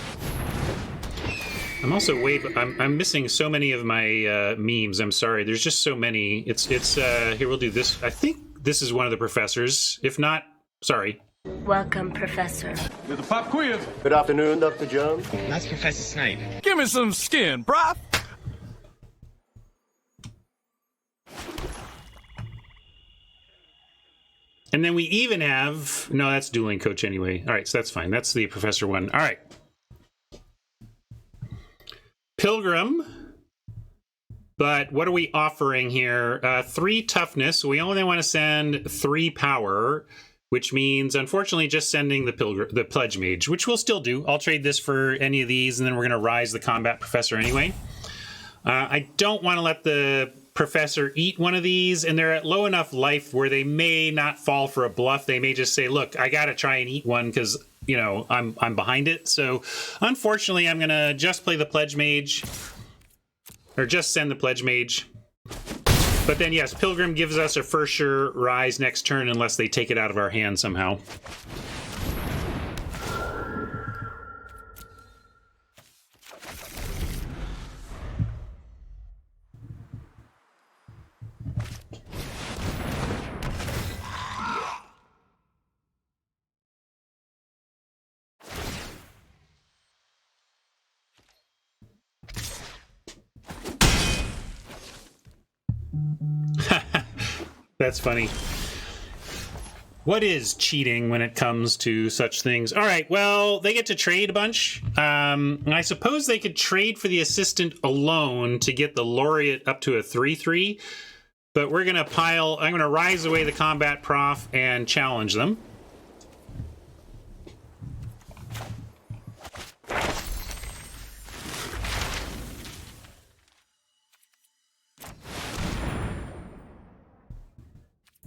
I'm also I'm missing so many of my memes. I'm sorry. There's just so many. It's here, we'll do this. I think this is one of the professors. If not, sorry. Welcome, Professor. You're the pop quiz. Good afternoon, Dr. Jones. That's Professor Snape. Give me some skin, bruh. And then we even have... No, that's Dueling Coach anyway. All right, so that's fine. That's the Professor one. All right. Pilgrim. But what are we offering here? 3 toughness. We only want to send 3 power, which means, unfortunately, just sending the Pledge Mage, which we'll still do. I'll trade this for any of these, and then we're going to Rise the Combat Professor anyway. I don't want to let the Professor eat one of these, and they're at low enough life where they may not fall for a bluff. They may just say, look, I got to try and eat one because, you know, I'm behind it. So, unfortunately, I'm going to just play the Pledge Mage, or just send the Pledge Mage. But then, yes, Pilgrim gives us a for sure Rise next turn unless they take it out of our hand somehow. That's funny. What is cheating when it comes to such things? All right, well, they get to trade a bunch. And I suppose they could trade for the assistant alone to get the laureate up to a 3/3. But we're going to I'm going to Rise away the combat prof and challenge them.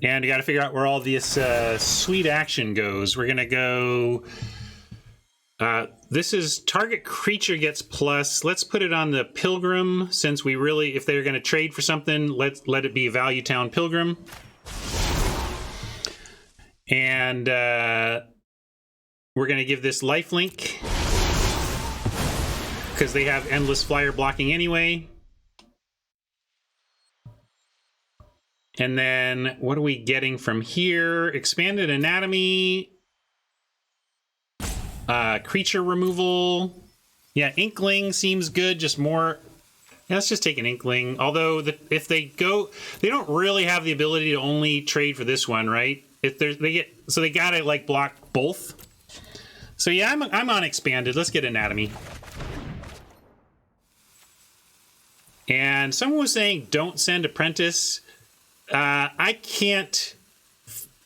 And we got to figure out where all this sweet action goes. We're going to go... this is target creature gets plus. Let's put it on the Pilgrim, since we really, if they're going to trade for something, let it be Value Town Pilgrim. And we're going to give this lifelink, because they have Endless Flyer blocking anyway. And then what are we getting from here? Expanded Anatomy. Creature removal. Yeah, Inkling seems good. Just more. Yeah, let's just take an Inkling. Although if they go, they don't really have the ability to only trade for this one, right? If they gotta like block both. So yeah, I'm on Expanded. Let's get Anatomy. And someone was saying don't send Apprentice. I can't.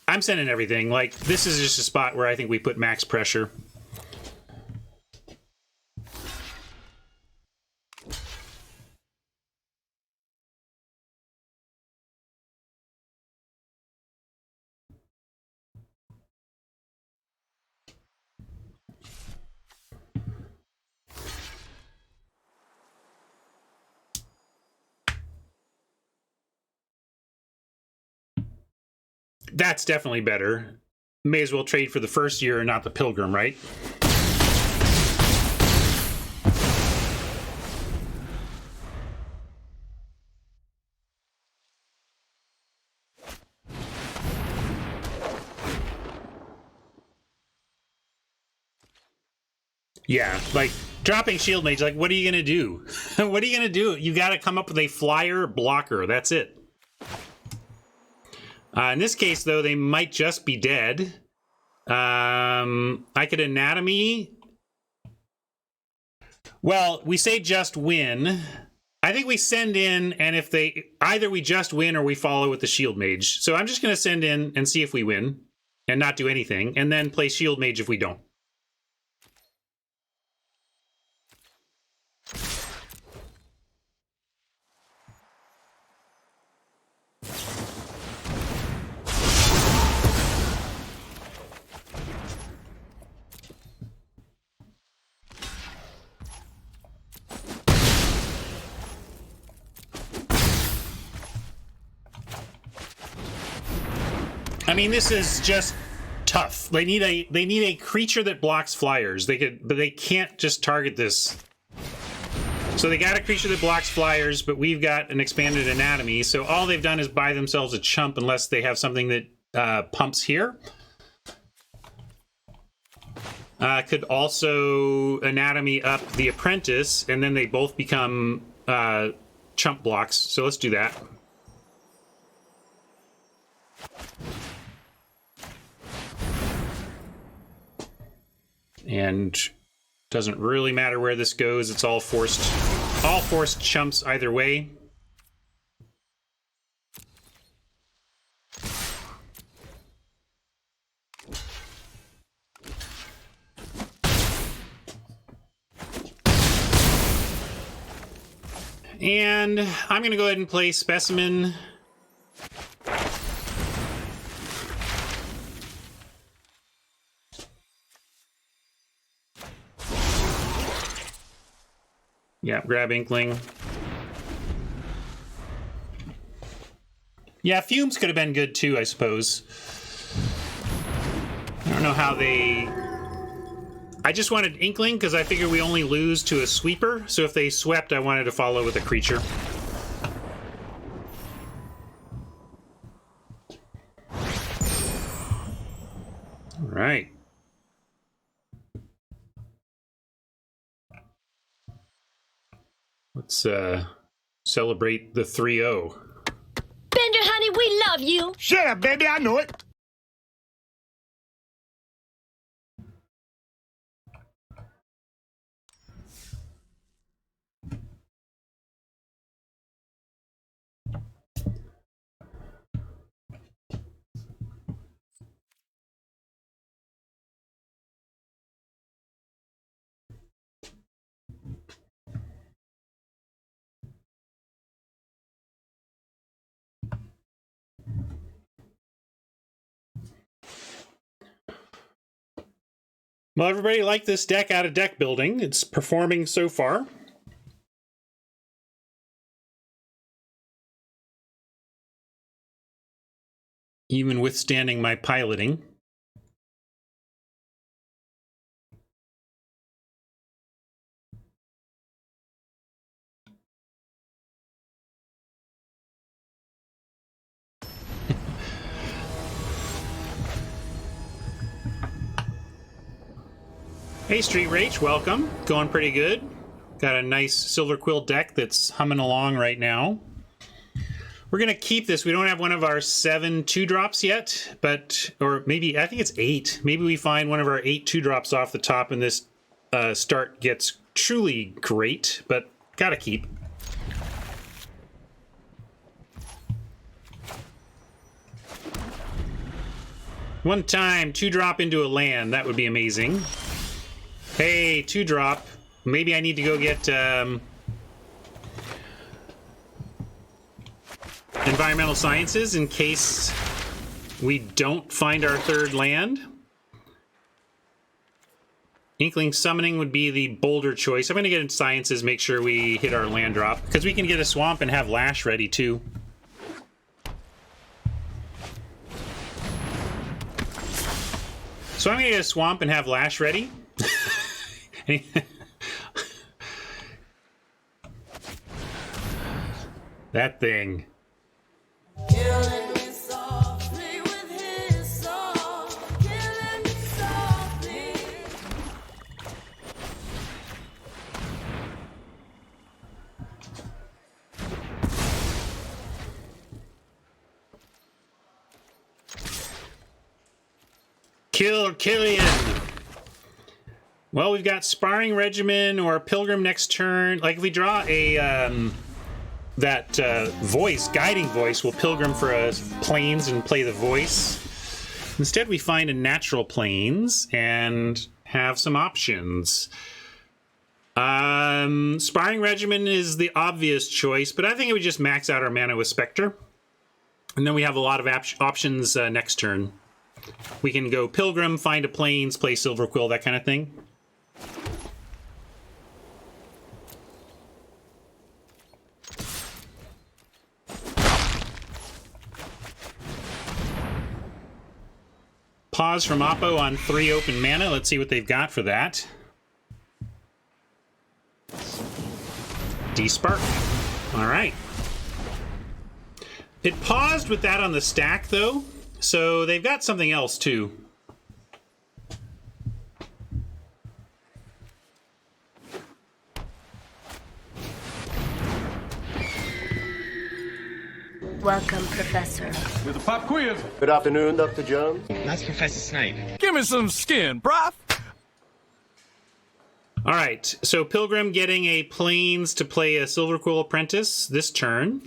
I'm sending everything. Like, this is just a spot where I think we put max pressure. That's definitely better. May as well trade for the first year and not the Pilgrim, right? Yeah, like dropping Shield Mage, like what are you gonna do? What are you gonna do? You gotta come up with a flyer blocker, that's it. In this case, though, they might just be dead. I could Anatomy. Well, we say just win. I think we send in, and if they... Either we just win or we follow with the Shield Mage. So I'm just going to send in and see if we win. And not do anything. And then play Shield Mage if we don't. I mean, this is just tough. They need a creature that blocks flyers. But they can't just target this. So they got a creature that blocks flyers, but we've got an Expanded Anatomy. So all they've done is buy themselves a chump unless they have something that pumps here. Could also Anatomy up the Apprentice, and then they both become chump blocks. So let's do that. And doesn't really matter where this goes. It's all forced chumps either way. And I'm going to go ahead and play Specimen. Yeah, grab Inkling. Yeah, Fumes could have been good too, I suppose. I don't know how they... I just wanted Inkling because I figured we only lose to a sweeper. So if they swept, I wanted to follow with a creature. All right. Let's celebrate the 3-0. Bender, honey, we love you. Shut up, baby. I know it. Well, everybody liked this deck out of deck building. It's performing so far. Even withstanding my piloting. Hey, Street Rage, welcome. Going pretty good. Got a nice Silver Quill deck that's humming along right now. We're going to keep this. We don't have one of our 7 2-drops yet, but, or maybe, I think it's 8. Maybe we find one of our 8 2-drops off the top and this start gets truly great, but gotta keep. One time, 2-drop into a land. That would be amazing. Hey, 2-drop. Maybe I need to go get environmental sciences in case we don't find our 3rd land. Inkling summoning would be the bolder choice. I'm going to get in sciences, make sure we hit our land drop, because we can get a swamp and have Lash ready too. So I'm going to get a swamp and have Lash ready. That thing. Killing me softly with his song. Killing me softly. Kill Killian. Well, we've got Sparring Regimen or Pilgrim next turn. Like if we draw a that voice, guiding voice, we'll Pilgrim for a Plains and play the voice. Instead, we find a natural Plains and have some options. Sparring Regimen is the obvious choice, but I think it would just max out our mana with Spectre. And then we have a lot of options next turn. We can go Pilgrim, find a Plains, play Silver Quill, that kind of thing. Pause from Oppo on 3 open mana. Let's see what they've got for that. D-Spark. All right. It paused with that on the stack, though, so they've got something else, too. Welcome, Professor. With a pop quiz. Good afternoon, Dr. Jones. That's Professor Snape. Give me some skin, bruv. All right, so Pilgrim getting a Plains to play a Silver Quill Apprentice this turn.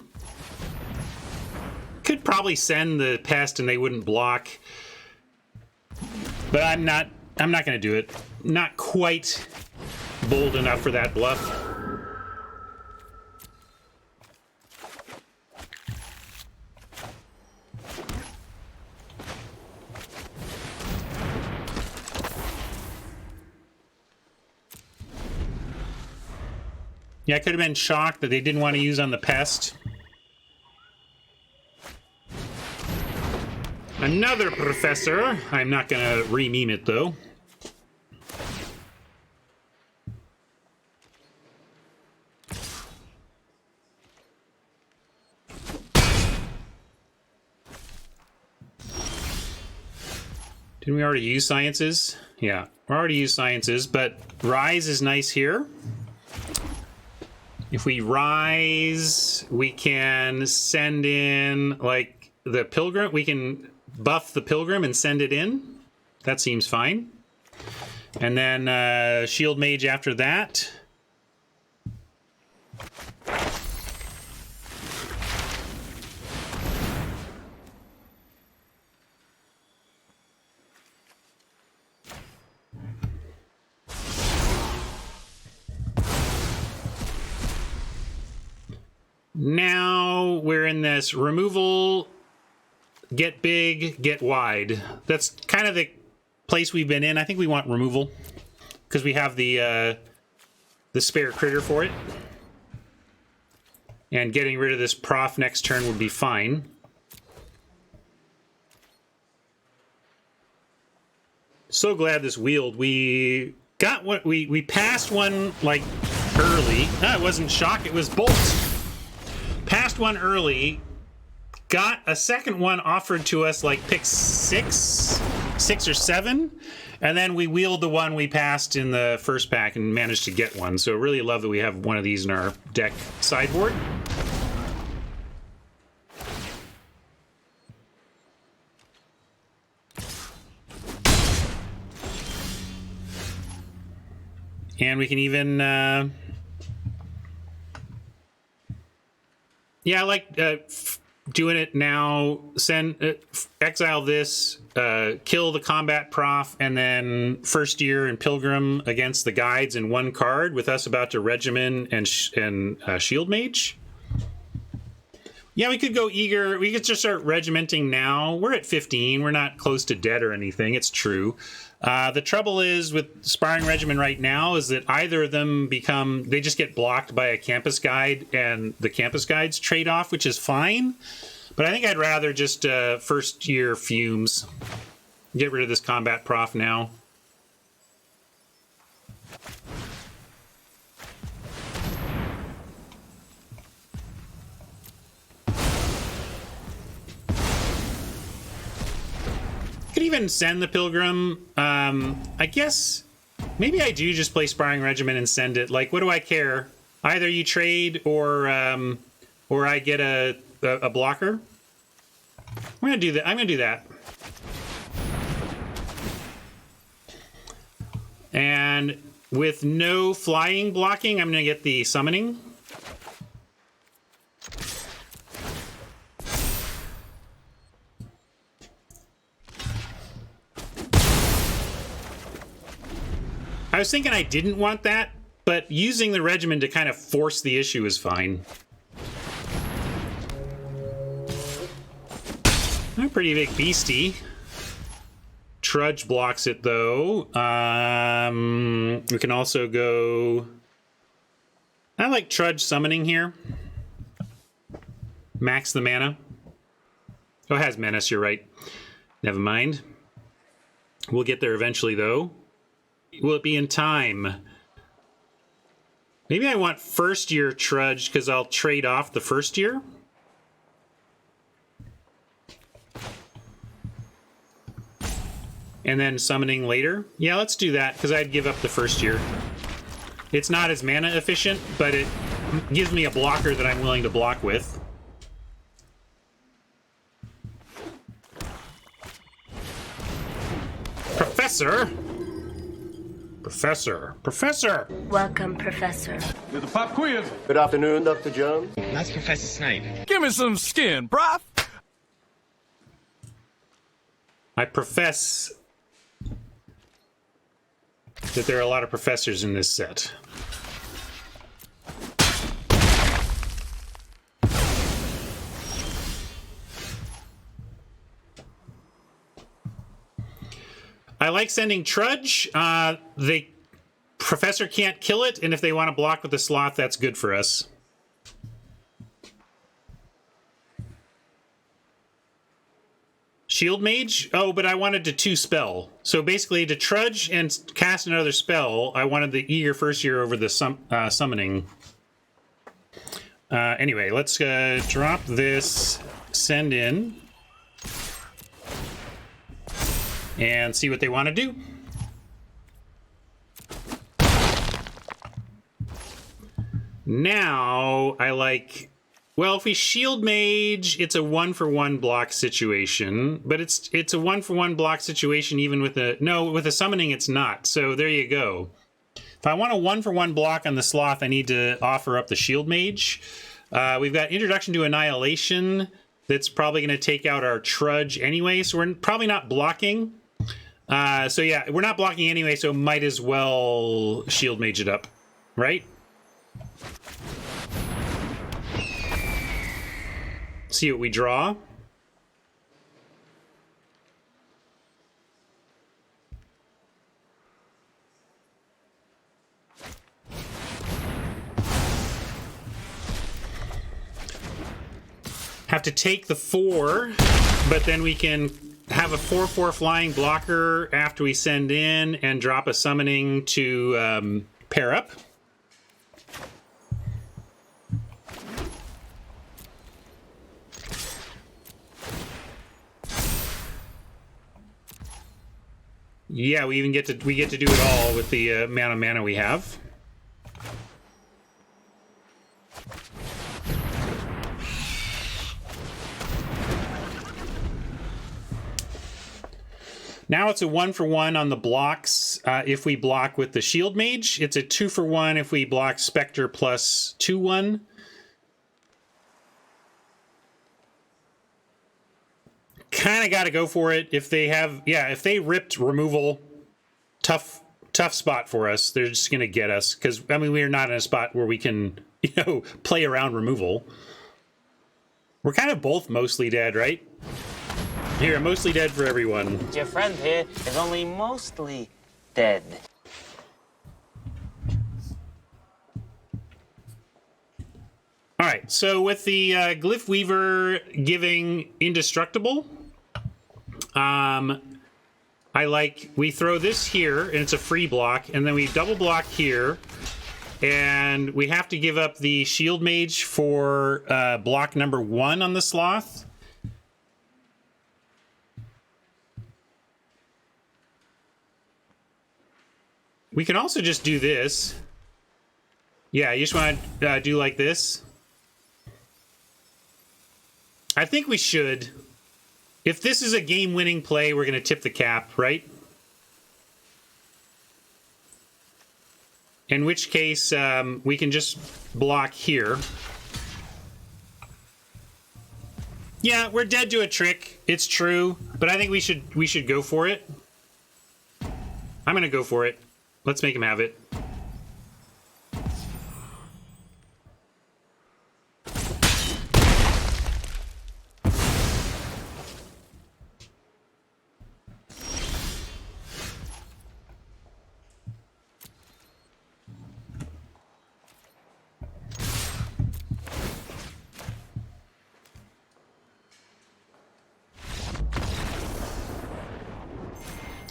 Could probably send the Pest and they wouldn't block. But I'm not going to do it. Not quite bold enough for that bluff. Yeah, I could have been shocked that they didn't want to use on the Pest. Another Professor. I'm not going to re-meme it, though. Didn't we already use Sciences? Yeah, we already used Sciences, but Rise is nice here. If we Rise, we can send in, like, the Pilgrim. We can buff the Pilgrim and send it in. That seems fine. And then Shield Mage after that. Now we're in this removal, get big, get wide. That's kind of the place we've been in. I think we want removal because we have the spare critter for it. And getting rid of this prof next turn would be fine. So glad this wheeled. We got what we passed one like early. No, it wasn't shock, it was bolt. Passed one early, got a second one offered to us like pick six or seven, and then we wheeled the one we passed in the first pack and managed to get one. So really love that we have one of these in our deck sideboard. And we can even, yeah, I like doing it now. Exile this, kill the combat prof, and then first year and Pilgrim against the guides in one card with us about to Regimen and Shield Mage. Yeah, we could go eager. We could just start regimenting now. We're at 15. We're not close to dead or anything. It's true. The trouble is with Sparring Regimen right now is that either of them they just get blocked by a campus guide and the campus guides trade off, which is fine. But I think I'd rather just first year Fumes. Get rid of this combat prof now. Could even send the Pilgrim. I guess maybe I do just play Sparring Regimen and send it. Like, what do I care? Either you trade or I get a blocker. I'm gonna do that. I'm gonna do that. And with no flying blocking, I'm gonna get the summoning. I was thinking I didn't want that, but using the regimen to kind of force the issue is fine. A pretty big beastie. Trudge blocks it, though. We can also go... I like Trudge summoning here. Max the mana. Oh, it has Menace, you're right. Never mind. We'll get there eventually, though. Will it be in time? Maybe I want first year Trudge because I'll trade off the first year. And then summoning later. Yeah, let's do that because I'd give up the first year. It's not as mana efficient, but it gives me a blocker that I'm willing to block with. Professor! Professor! Welcome, Professor. You're the pop quiz. Good afternoon, Dr. Jones. That's Professor Snape. Give me some skin, bruv. I profess that there are a lot of professors in this set. I like sending Trudge. The Professor can't kill it, and if they want to block with the Sloth, that's good for us. Shield Mage? Oh, but I wanted to 2-spell. So basically, to Trudge and cast another spell, I wanted the Eager first year over the summoning. Anyway, let's drop this, send in, and see what they want to do. Now, I like... Well, if we Shield Mage, it's a 1-for-1 block situation, but it's a 1-for-1 block situation even with a... No, with a summoning, it's not. So there you go. If I want a 1-for-1 block on the Sloth, I need to offer up the Shield Mage. We've got Introduction to Annihilation. That's probably going to take out our Trudge anyway, so we're probably not blocking. So yeah, we're not blocking anyway, so might as well Shield Mage it up, right? See what we draw. have to take the 4, but then we can have a 4/4 flying blocker after we send in and drop a summoning to pair up. Yeah, we get to do it all with the amount of mana we have. Now it's a 1-for-1 on the blocks if we block with the Shield Mage. It's a 2-for-1 if we block Spectre plus 2/1. Kind of got to go for it. If they have, if they ripped removal, tough spot for us. They're just going to get us because, I mean, we're not in a spot where we can, play around removal. We're kind of both mostly dead, right? Here, mostly dead for everyone. Your friend here is only mostly dead. All right, so with the Glyph Weaver giving indestructible, we throw this here, and it's a free block, and then we double block here, and we have to give up the Shield Mage for block number 1 on the Sloth. We can also just do this. Yeah, you just want to do like this. I think we should. If this is a game-winning play, we're going to tip the cap, right? In which case, we can just block here. Yeah, we're dead to a trick. It's true, but I think we should go for it. I'm going to go for it. Let's make him have it.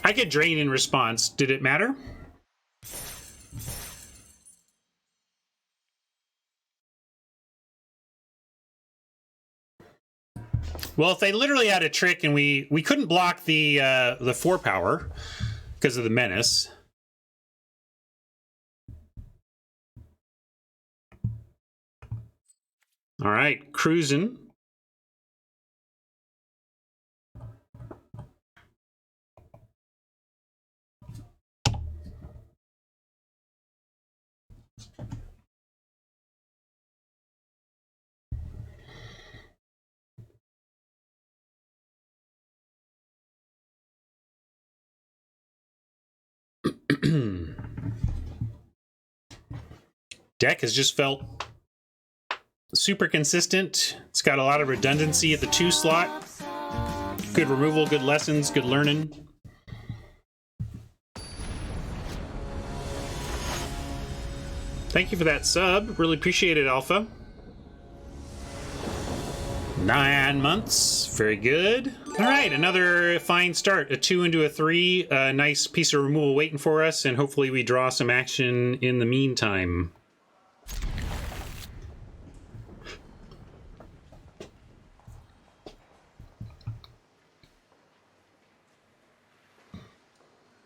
I get drained in response. Did it matter? Well, if they literally had a trick and we couldn't block the 4 power because of the menace. All right, cruising. Deck has just felt super consistent. It's got a lot of redundancy at the 2 slot. Good removal, good lessons, good learning. Thank you for that sub. Really appreciate it, Alpha. 9 months. Very good. All right, another fine start. A 2 into a 3. A nice piece of removal waiting for us, and hopefully we draw some action in the meantime.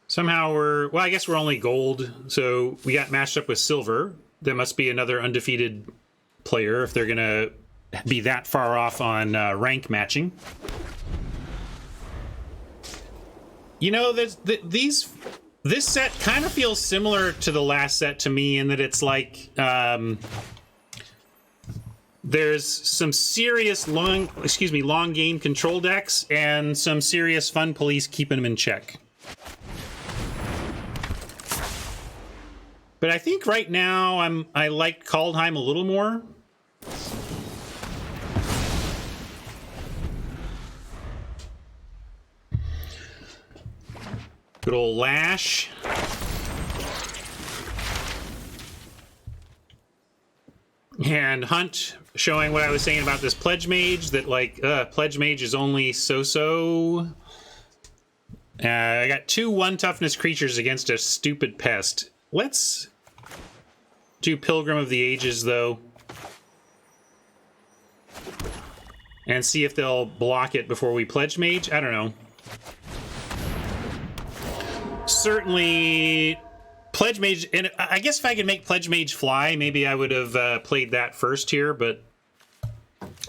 Somehow well, I guess we're only gold, so we got matched up with silver. There must be another undefeated player if they're going to be that far off on rank matching. You know, this set kind of feels similar to the last set to me in that it's like there's some serious long game control decks and some serious fun police keeping them in check. But I think right now I like Kaldheim a little more. Good old Lash. And Hunt showing what I was saying about this Pledge Mage, that like Pledge Mage is only so-so. I got 2 1-toughness creatures against a stupid pest. Let's do Pilgrim of the Ages, though. And see if they'll block it before we Pledge Mage. I don't know. Certainly, Pledge Mage... And I guess if I could make Pledge Mage fly, maybe I would have played that first here, but...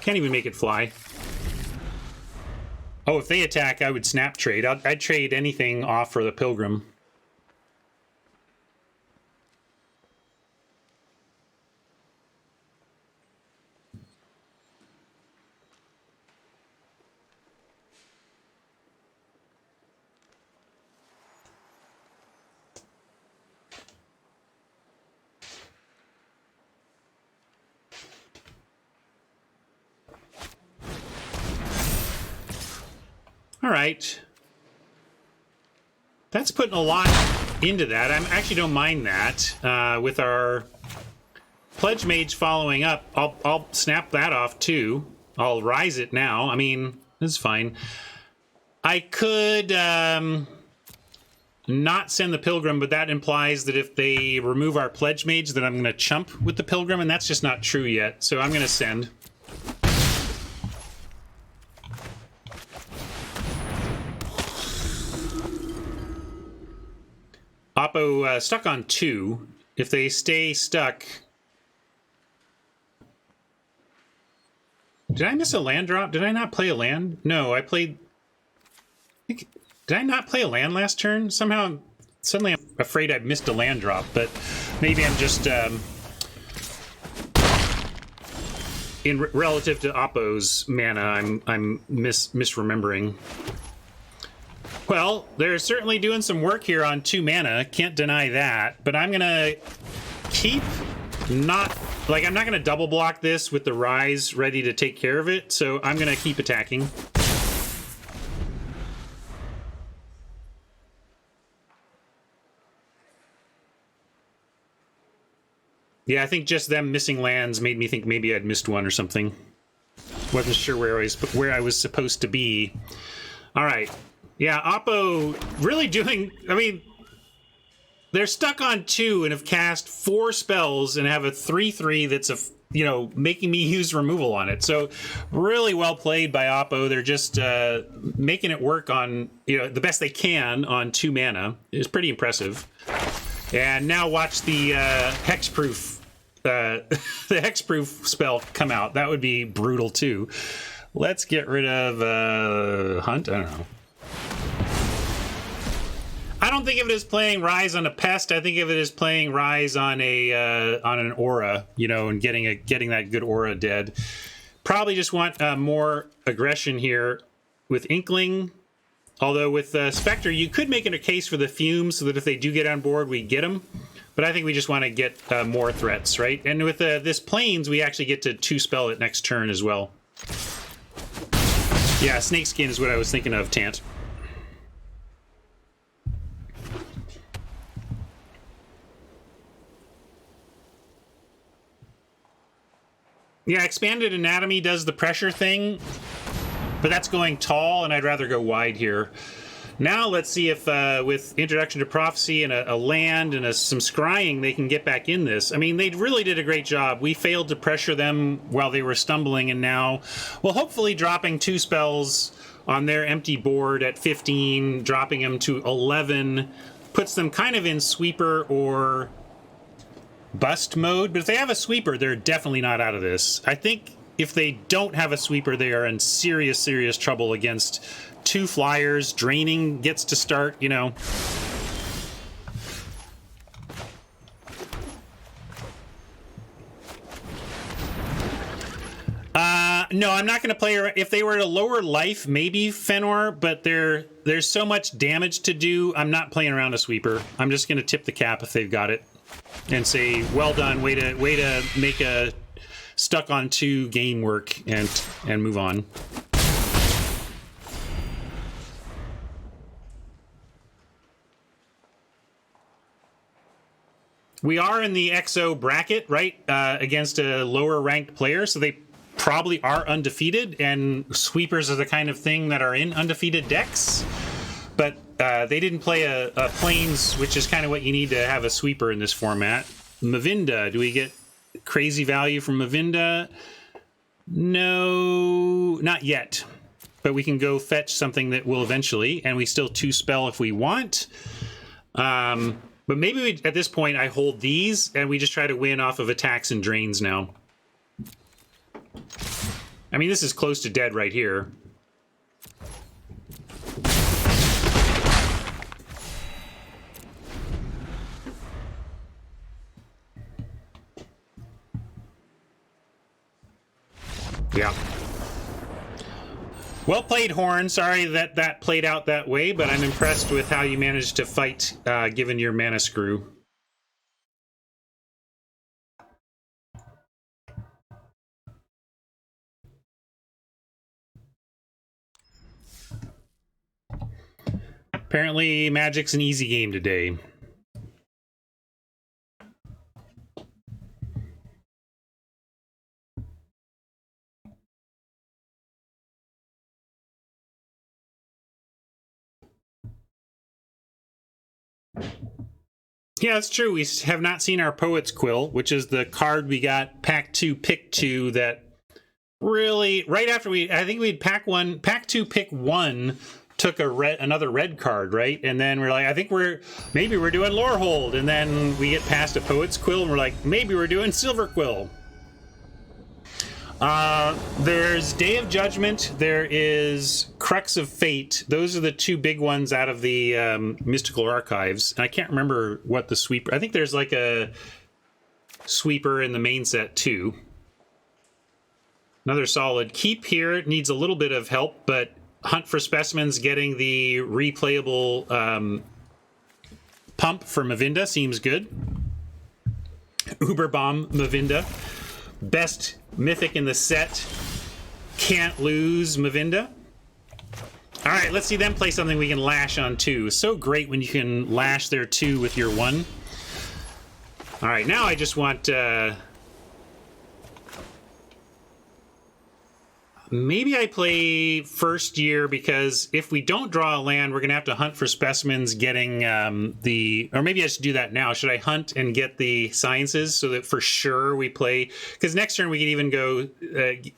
Can't even make it fly. Oh, if they attack, I would snap trade. I'd trade anything off for the Pilgrim. All right. That's putting a lot into that. I actually don't mind that. With our Pledge Mage following up, I'll snap that off too. I'll rise it now. I mean, this is fine. I could not send the Pilgrim, but that implies that if they remove our Pledge Mage, then I'm going to chump with the Pilgrim, and that's just not true yet. So I'm going to send. Oppo stuck on 2. If they stay stuck... Did I miss a land drop? Did I not play a land? No, I played... Did I not play a land last turn? Somehow, suddenly I'm afraid I missed a land drop, but maybe I'm just... in relative to Oppo's mana, I'm misremembering. Well, they're certainly doing some work here on 2 mana. Can't deny that. But I'm going to keep not... Like, I'm not going to double block this with the Rise ready to take care of it. So I'm going to keep attacking. Yeah, I think just them missing lands made me think maybe I'd missed one or something. Wasn't sure where I was supposed to be. All right. Yeah, Oppo really doing... I mean, they're stuck on 2 and have cast 4 spells and have a 3/3 that's making me use removal on it. So really well played by Oppo. They're just making it work on the best they can on 2 mana. It's pretty impressive. And now watch the hexproof the hexproof spell come out. That would be brutal too. Let's get rid of Hunt. I don't know. I don't think of it as playing Rise on a pest. I think of it as playing Rise on an aura, and getting that good aura dead. Probably just want more aggression here with Inkling. Although with Spectre, you could make it a case for the Fumes so that if they do get on board, we get them. But I think we just want to get more threats, right? And with this Plains, we actually get to 2-spell it next turn as well. Yeah, Snakeskin is what I was thinking of, Tant. Yeah, Expanded Anatomy does the pressure thing, but that's going tall, and I'd rather go wide here. Now let's see if with Introduction to Prophecy and a land and some scrying, they can get back in this. I mean, they really did a great job. We failed to pressure them while they were stumbling, and now, well, hopefully dropping 2 spells on their empty board at 15, dropping them to 11, puts them kind of in sweeper or bust mode. But if they have a sweeper, they're definitely not out of this. I think if they don't have a sweeper, they are in serious, serious trouble against 2 flyers. Draining gets to start, No, I'm not going to play her. If they were at a lower life, maybe Fenor, but there's so much damage to do. I'm not playing around a sweeper. I'm just going to tip the cap if they've got it and say, well done, way to make a stuck on 2 game work and move on. We are in the XO bracket, right, against a lower ranked player, so they probably are undefeated, and sweepers are the kind of thing that are in undefeated decks. But they didn't play a plains, which is kind of what you need to have a sweeper in this format. Mavinda, do we get crazy value from Mavinda? No, not yet. But we can go fetch something that will eventually, and we still 2-spell if we want. But maybe at this point I hold these, and we just try to win off of attacks and drains now. I mean, this is close to dead right here. Yeah. Well played, Horn. Sorry that played out that way, but I'm impressed with how you managed to fight, given your mana screw. Apparently, Magic's an easy game today. Yeah, it's true. We have not seen our Poet's Quill, which is the card we got pack 2, pick 2 that really, right after I think we'd pack 2, pick 1, took another red card, right? And then we're like, I think maybe we're doing Lorehold, and then we get past a Poet's Quill, and we're like, maybe we're doing Silver Quill. There's Day of Judgment, there is Crux of Fate. Those are the two big ones out of the Mystical Archives. And I can't remember what the sweeper... I think there's like a sweeper in the main set too. Another solid keep here. It needs a little bit of help, but Hunt for Specimens getting the replayable pump for Mavinda seems good. Uber Bomb Mavinda. Best mythic in the set. Can't lose Mavinda. All right, let's see them play something we can lash on too. So great when you can lash their 2 with your 1. All right, now I just want... maybe I play First Year, because if we don't draw a land, we're going to have to hunt for specimens getting or maybe I should do that now. Should I hunt and get the sciences so that for sure we play? Because next turn we can even go,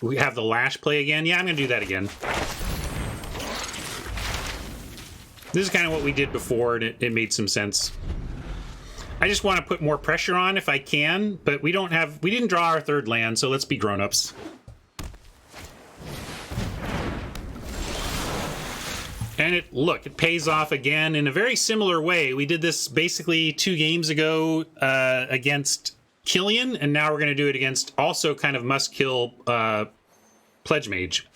we have the lash play again. Yeah, I'm going to do that again. This is kind of what we did before, and it made some sense. I just want to put more pressure on if I can, but we didn't draw our 3rd land, so let's be grown-ups. And it pays off again in a very similar way. We did this basically 2 games ago against Killian, and now we're going to do it against also kind of must-kill Pledge Mage.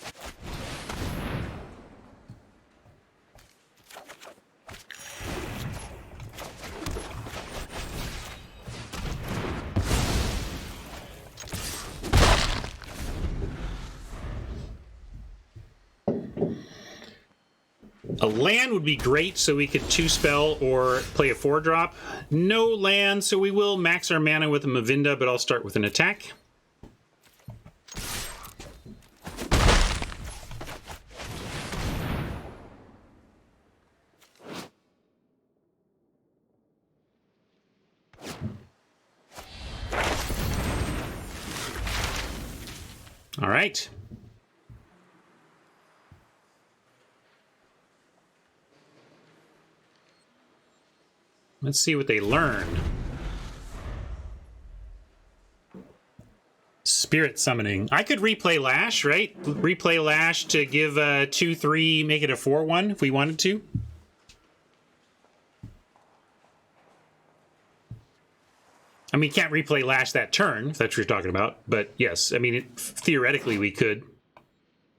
A land would be great, so we could 2-spell or play a 4-drop. No land, so we will max our mana with a Mavinda, but I'll start with an attack. All right. Let's see what they learn. Spirit Summoning. I could replay Lash, right? Replay Lash to give a 2/3, make it a 4/1 if we wanted to. I mean, you can't replay Lash that turn, if that's what you're talking about. But yes, I mean, theoretically we could.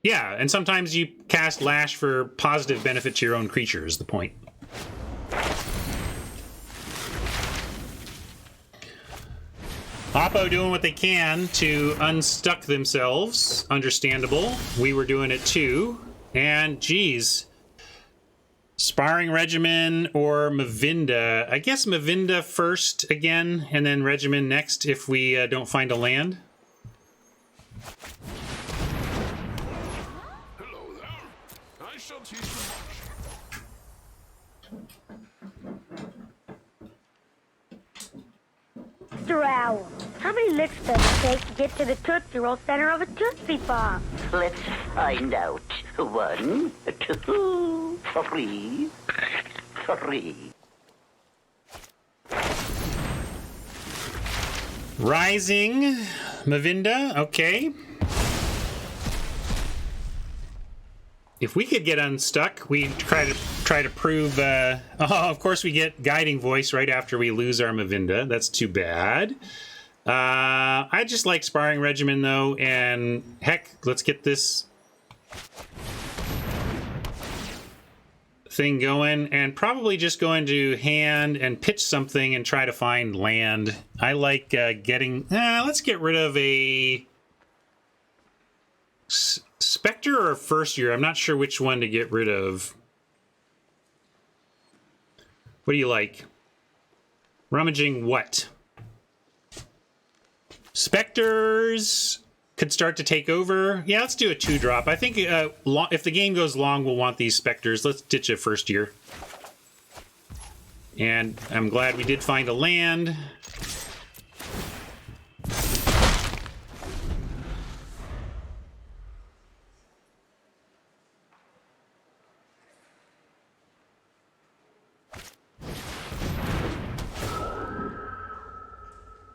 Yeah, and sometimes you cast Lash for positive benefit to your own creature is the point. Oppo doing what they can to unstuck themselves. Understandable. We were doing it too. And geez, Sparring Regimen or Mavinda. I guess Mavinda first again, and then Regimen next if we don't find a land. Hello there. I shall teach you Mr. Owl, how many licks does it take to get to the Tootsie Roll center of a Tootsie Pop? Let's find out. 1, 2, 3. 3. Rising Mavinda, okay. If we could get unstuck, we try to prove. Oh, of course, we get Guiding Voice right after we lose our Mavinda. That's too bad. I just like Sparring Regimen though, and heck, let's get this thing going, and probably just go into hand and pitch something and try to find land. I like getting. Let's get rid of a Spectre or First Year. I'm not sure which one to get rid of. What do you like? Rummaging what? Specters could start to take over. Yeah, let's do a 2-drop. I think if the game goes long, we'll want these Specters. Let's ditch a First Year. And I'm glad we did find a land.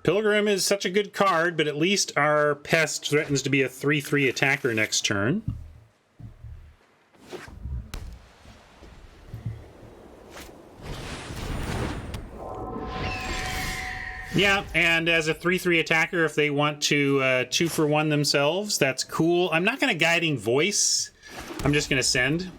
Pilgrim is such a good card, but at least our pest threatens to be a 3/3 attacker next turn. Yeah, and as a 3/3 attacker, if they want to 2-for-1 themselves, that's cool. I'm not going to Guiding Voice. I'm just going to send.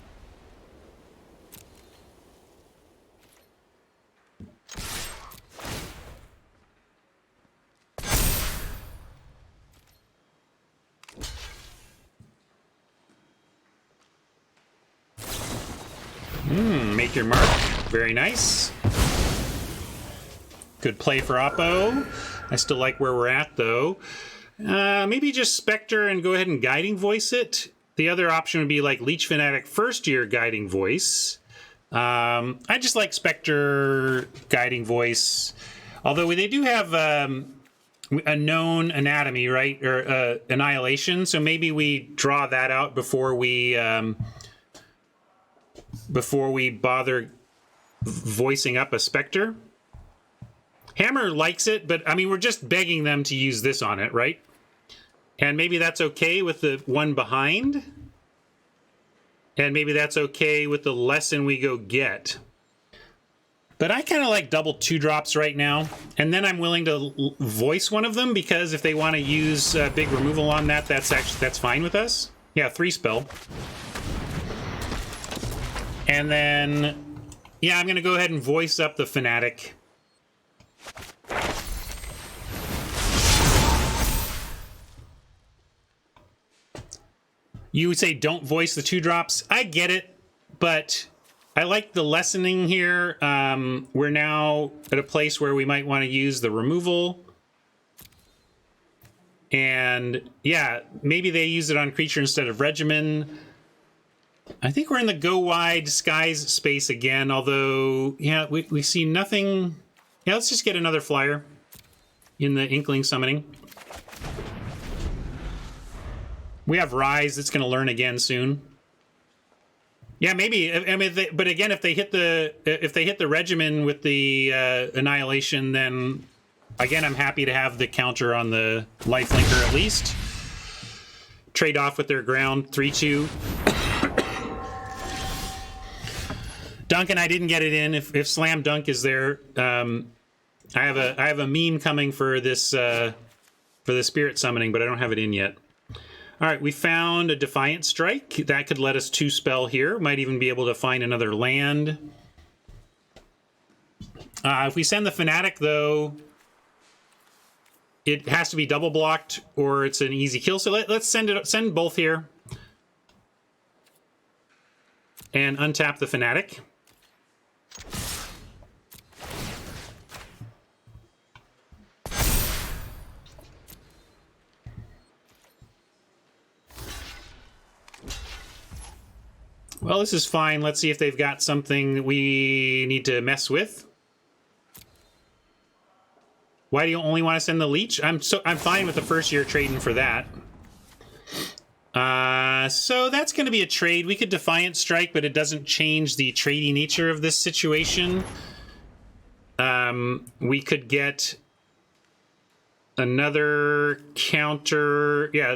Make your mark. Very nice. Good play for Oppo. I still like where we're at, though. Maybe just Spectre and go ahead and Guiding Voice it. The other option would be like Leech Fanatic First Year Guiding Voice. I just like Spectre Guiding Voice. Although they do have a known anatomy, right? Or Annihilation. So maybe we draw that out before we bother voicing up a Spectre. Hammer likes it, but I mean, we're just begging them to use this on it, right? And maybe that's okay with the one behind. And maybe that's okay with the lesson we go get. But I kind of like double 2-drops right now. And then I'm willing to voice one of them, because if they want to use big removal on that, that's fine with us. Yeah, 3-spell. And then, yeah, I'm going to go ahead and voice up the Fanatic. You would say don't voice the 2-drops. I get it, but I like the lessening here. We're now at a place where we might want to use the removal. And yeah, maybe they use it on creature instead of Regimen. I think we're in the go wide skies space again, although, yeah, we see nothing. Yeah, let's just get another flyer in the Inkling summoning. We have Rise that's going to learn again soon. Yeah, maybe. I mean, but again, if they hit the Regimen with the Annihilation, then again, I'm happy to have the counter on the Lifelinker at least. Trade off with their ground 3/2. Duncan, I didn't get it in. If Slam Dunk is there, I have a meme coming for this for the Spirit Summoning, but I don't have it in yet. All right, we found a Defiant Strike. That could let us 2-spell here. Might even be able to find another land. If we send the Fanatic, though, it has to be double blocked or it's an easy kill. So let's send both here. And untap the Fanatic. Well, this is fine. Let's see if they've got something we need to mess with. Why do you only want to send the leech? I'm fine with the first year trading for that. So that's going to be a trade. We could Defiant Strike, but it doesn't change the tradey nature of this situation. We could get another counter. Yeah,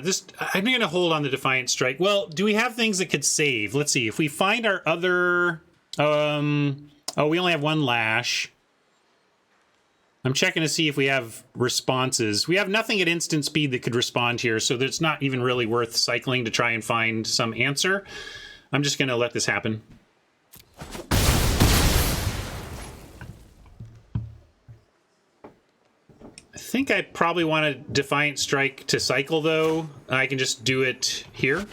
I'm going to hold on the Defiant Strike. Well, do we have things that could save? Let's see. If we find our other... oh, we only have one Lash. I'm checking to see if we have responses. We have nothing at instant speed that could respond here, so it's not even really worth cycling to try and find some answer. I'm just going to let this happen. I think I probably want a Defiant Strike to cycle, though. I can just do it here.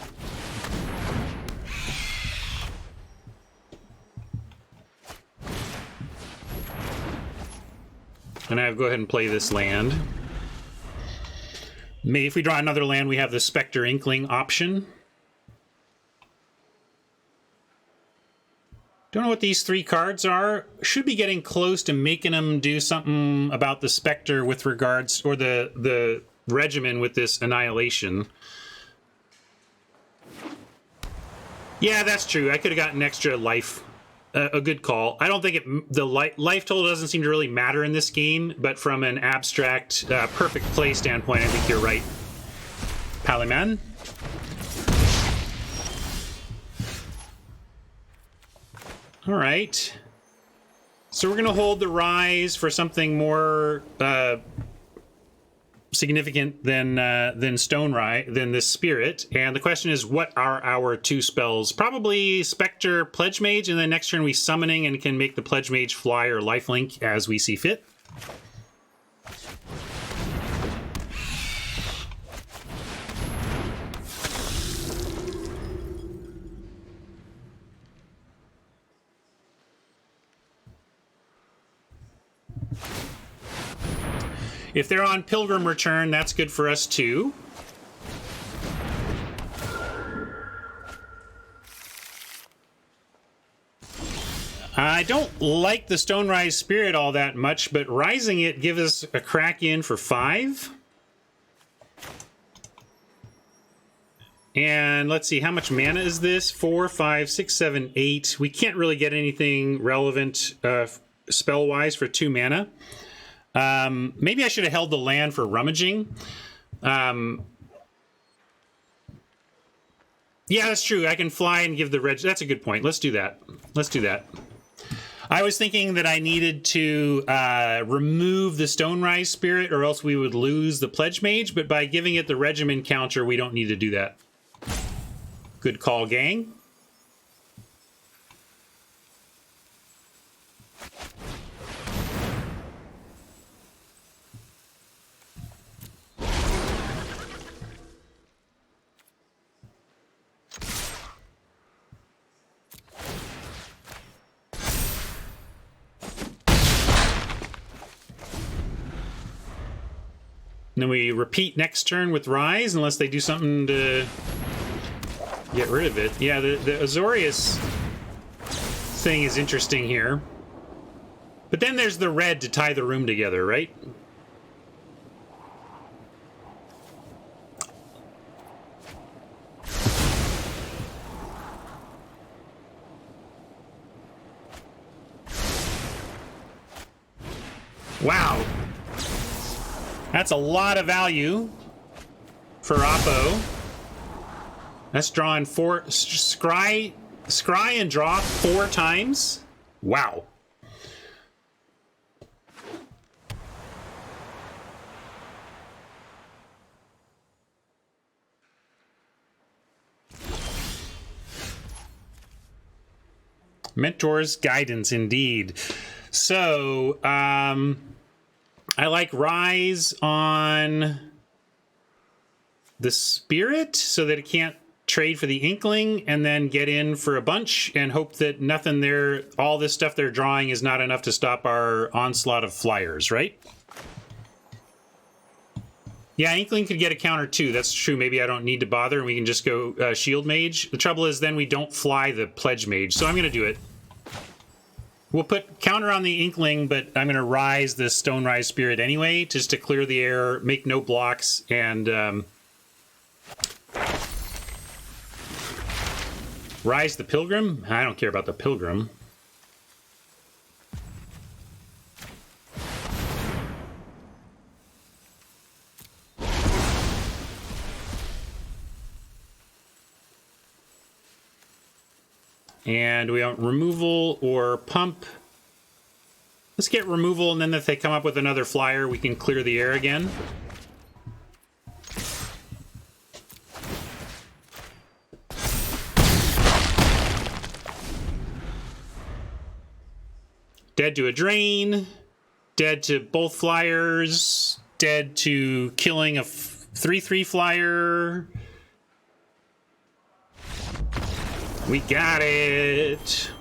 And I'll go ahead and play this land. Maybe if we draw another land, we have the Spectre Inkling option. Don't know what these three cards are. Should be getting close to making them do something about the Spectre with regards, or the regimen with this Annihilation. Yeah, that's true. I could have gotten extra life. A good call. I don't think the life total doesn't seem to really matter in this game, but from an abstract, perfect play standpoint, I think you're right. Paliman. All right. So we're going to hold the Rise for something more significant than Stone Rise, than this Spirit. And the question is, what are our two spells? Probably Spectre, Pledge Mage, and then next turn we Summoning and can make the Pledge Mage fly or lifelink as we see fit. If they're on Pilgrim Return, that's good for us too. I don't like the Stonerise Spirit all that much, but rising it gives us a crack in for 5. And let's see, how much mana is this? 4, 5, 6, 7, 8. We can't really get anything relevant spell-wise for 2 mana. Maybe I should have held the land for Rummaging. Yeah, that's true. I can fly and give the reg. That's a good point. Let's do that. Let's do that. I was thinking that I needed to remove the Stonerise Spirit, or else we would lose the Pledge Mage, but by giving it the Regimen counter, we don't need to do that. Good call, gang. And then we repeat next turn with Rise, unless they do something to get rid of it. Yeah, the Azorius thing is interesting here. But then there's the red to tie the room together, right? Wow. That's a lot of value for Oppo. That's drawing 4... Scry and draw 4 times? Wow. Mentor's Guidance, indeed. So, I like Rise on the Spirit so that it can't trade for the Inkling and then get in for a bunch and hope that nothing there, all this stuff they're drawing is not enough to stop our onslaught of flyers, right? Yeah, Inkling could get a counter too. That's true. Maybe I don't need to bother and we can just go Shield Mage. The trouble is then we don't fly the Pledge Mage, so I'm going to do it. We'll put counter on the Inkling, but I'm going to rise the Stone Rise Spirit anyway, just to clear the air, make no blocks, and rise the Pilgrim? I don't care about the Pilgrim. And we want removal or pump. Let's get removal, and then if they come up with another flyer, we can clear the air again. Dead to a drain. Dead to both flyers. Dead to killing a 3/3 flyer. We got it.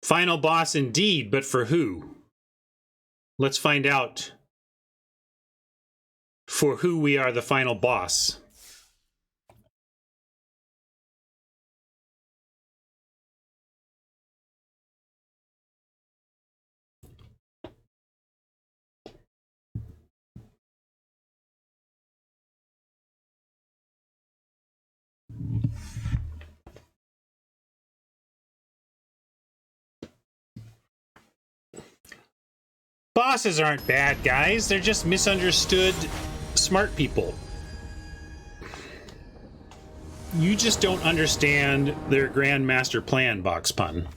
Final boss indeed, but for who? Let's find out for who we are the final boss. Bosses aren't bad guys, they're just misunderstood smart people. You just don't understand their grand master plan, Box Pun.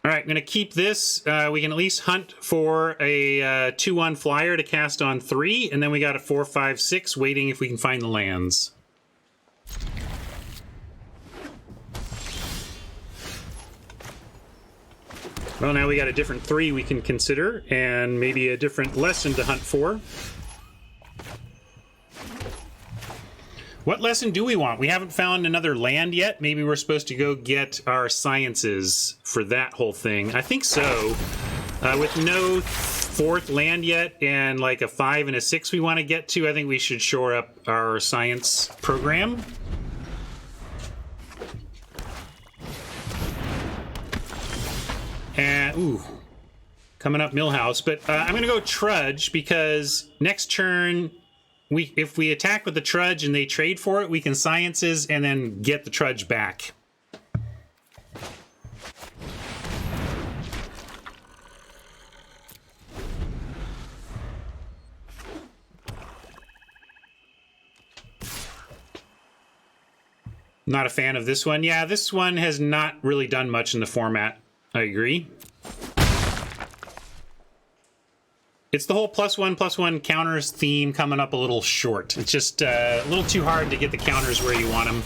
Alright, I'm going to keep this. We can at least hunt for a 2/1 flyer to cast on 3, and then we got a 4/5/6 waiting if we can find the lands. Well, now we got a different 3 we can consider, and maybe a different lesson to hunt for. What lesson do we want? We haven't found another land yet. Maybe we're supposed to go get our sciences for that whole thing. I think so. With no 4th land yet, and like a 5 and a 6 we want to get to, I think we should shore up our science program. And, ooh, coming up Millhouse. But I'm going to go Trudge, because next turn, if we attack with the Trudge and they trade for it, we can Sciences and then get the Trudge back. Not a fan of this one. Yeah, this one has not really done much in the format. I agree. It's the whole +1/+1 counters theme coming up a little short. It's just a little too hard to get the counters where you want them.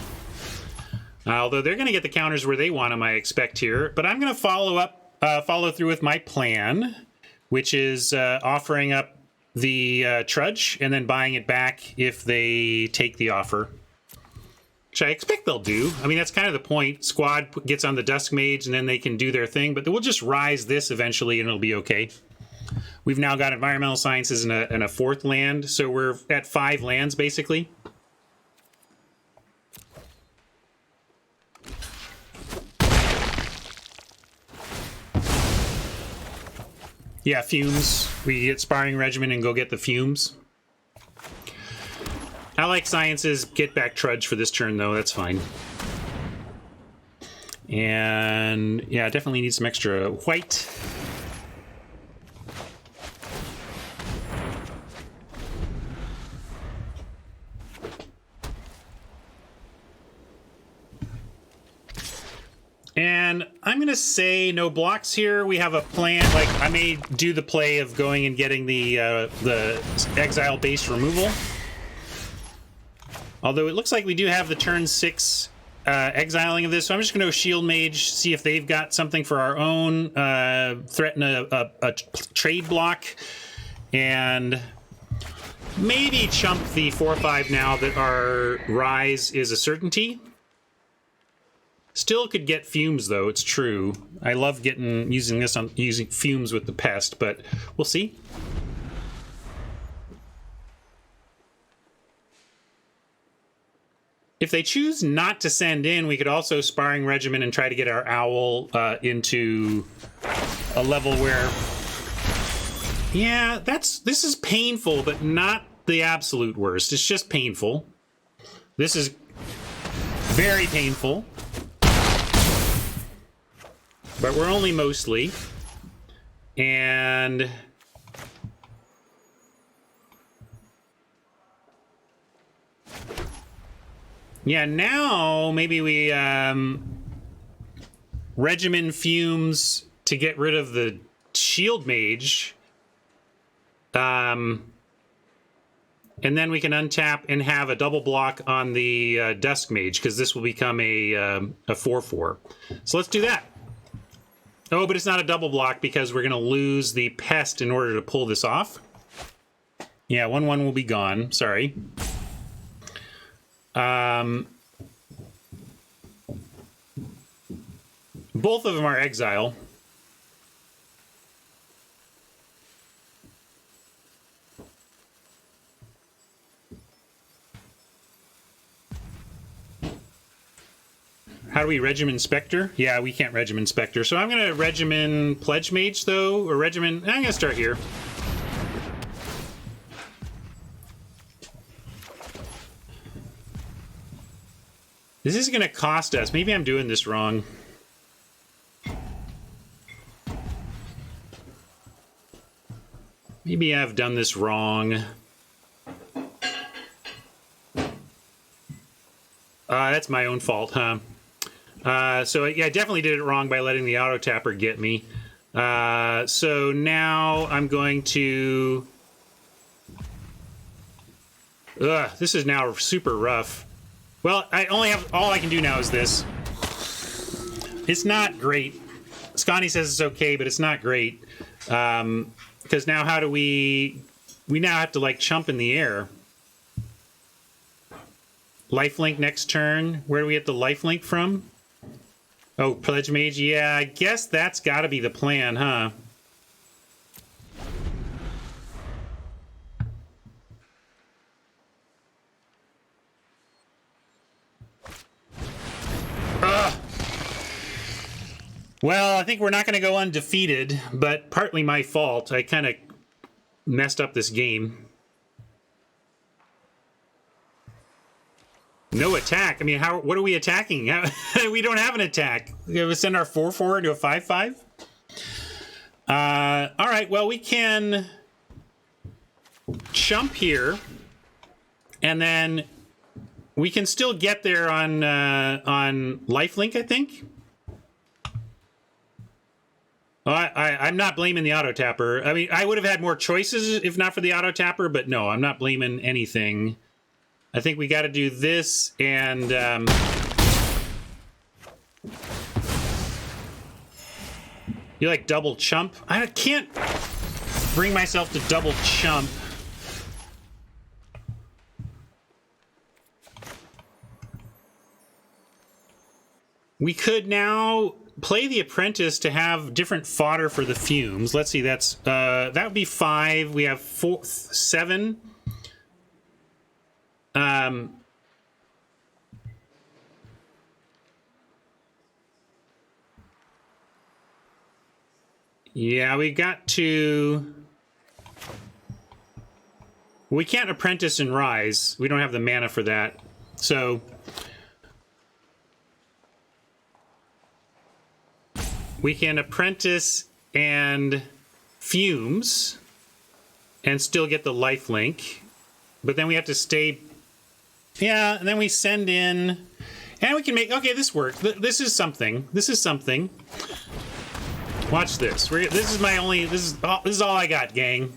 Although they're going to get the counters where they want them, I expect here. But I'm going to follow through with my plan, which is offering up the Trudge and then buying it back if they take the offer. Which I expect they'll do. I mean, that's kind of the point. Squad gets on the Dusk Mage and then they can do their thing, but we'll just rise this eventually and it'll be okay. We've now got Environmental Sciences and a 4th land, so we're at 5 lands basically. Yeah, Fumes. We get Sparring Regimen and go get the Fumes. I like Sciences. Get back Trudge for this turn, though. That's fine. And yeah, definitely need some extra white. And I'm going to say no blocks here. We have a plan. Like, I may do the play of going and getting the exile-based removal. Although it looks like we do have the turn 6 exiling of this. So I'm just going to go Shield Mage, see if they've got something for our own, threaten a trade block, and maybe chump the 4/5 now that our Rise is a certainty. Still could get Fumes, though, it's true. I love using Fumes with the Pest, but we'll see. If they choose not to send in, we could also Sparring Regiment and try to get our Owl into a level where... Yeah, this is painful, but not the absolute worst. It's just painful. This is very painful. But we're only mostly. And... yeah, now maybe we Regimen Fumes to get rid of the Shield Mage. And then we can untap and have a double block on the Dusk Mage, because this will become a 4/4. So let's do that. Oh, but it's not a double block because we're going to lose the Pest in order to pull this off. Yeah, 1/1 will be gone. Sorry. Both of them are exile. How do we Regimen Spectre? Yeah, we can't Regimen Spectre. So I'm going to Regimen Pledge Mage, though, or Regimen... I'm going to start here. This is going to cost us. Maybe I'm doing this wrong. Maybe I've done this wrong. That's my own fault, huh? So yeah, I definitely did it wrong by letting the auto tapper get me. So now I'm going to... this is now super rough. Well, I only have... all I can do now is this. It's not great. Scotty says it's okay, but it's not great. Because now how do we... we now have to, like, chump in the air. Lifelink next turn. Where do we get the lifelink from? Oh, Pledge Mage. Yeah, I guess that's got to be the plan, huh? Well, I think we're not going to go undefeated, but partly my fault. I kind of messed up this game. No attack. I mean, what are we attacking? We don't have an attack. We have to send our 4/4 into a 5/5? All right, well, we can chump here, and then we can still get there on lifelink, I think. I'm not blaming the auto tapper. I mean, I would have had more choices if not for the auto tapper, but no, I'm not blaming anything. I think we got to do this, and you like double chump? I can't bring myself to double chump. We could now play the Apprentice to have different fodder for the Fumes. Let's see, that's that would be 5. We have 7. Yeah, we got to... we can't Apprentice and Rise. We don't have the mana for that. So... we can Apprentice and Fumes and still get the lifelink. But then we have to stay... yeah, and then we send in... and we can make... okay, this works. This is something. This is something. Watch this. This is my only... this is all I got, gang.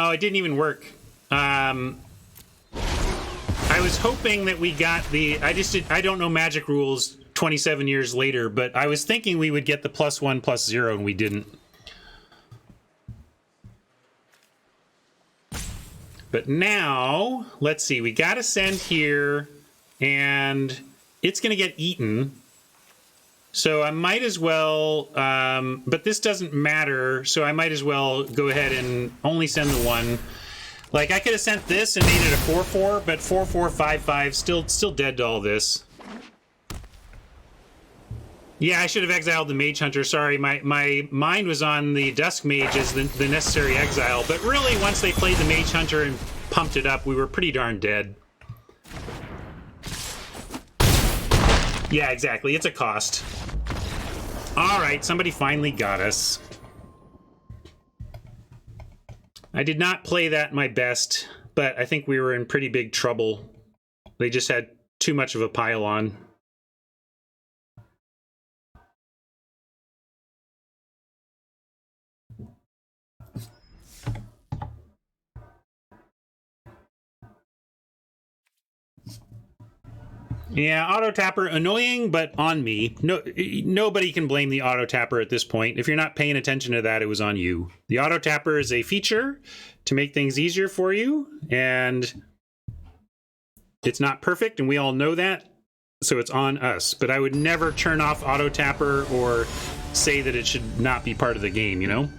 Oh, it didn't even work. I was hoping that we got the... I don't know Magic rules 27 years later, but I was thinking we would get the +1/+0, and we didn't. But now, let's see. We got to send here, and it's going to get eaten. So I might as well... but this doesn't matter, so I might as well go ahead and only send the one. Like, I could have sent this and made it a 4/4, but 4/4/5/5, still dead to all this. Yeah, I should have exiled the Mage Hunter. Sorry, my mind was on the Dusk Mage as the necessary exile. But really, once they played the Mage Hunter and pumped it up, we were pretty darn dead. Yeah, exactly. It's a cost. All right, somebody finally got us. I did not play that my best, but I think we were in pretty big trouble. They just had too much of a pile on. Yeah, auto tapper, annoying, but on me. No, nobody can blame the auto tapper at this point. If you're not paying attention to that, it was on you. The auto tapper is a feature to make things easier for you, and it's not perfect, and we all know that, so it's on us. But I would never turn off auto tapper or say that it should not be part of the game, you know?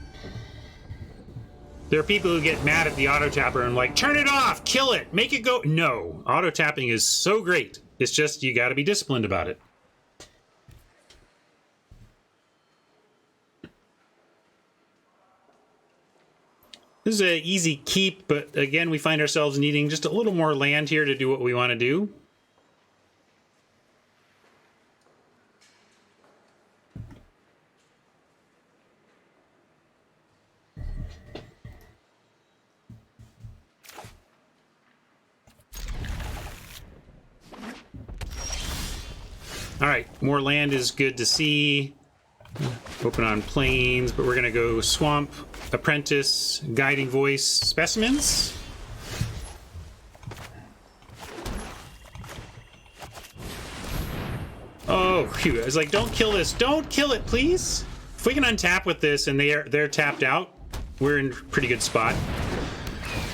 There are people who get mad at the auto tapper and like, turn it off, kill it, make it go. No, auto tapping is so great. It's just, you gotta be disciplined about it. This is an easy keep, but again, we find ourselves needing just a little more land here to do what we want to do. All right, more land is good to see. Open on plains, but we're gonna go swamp, apprentice, guiding voice, specimens. Oh, phew. I was like, don't kill this. Don't kill it, please. If we can untap with this and they're tapped out, we're in a pretty good spot.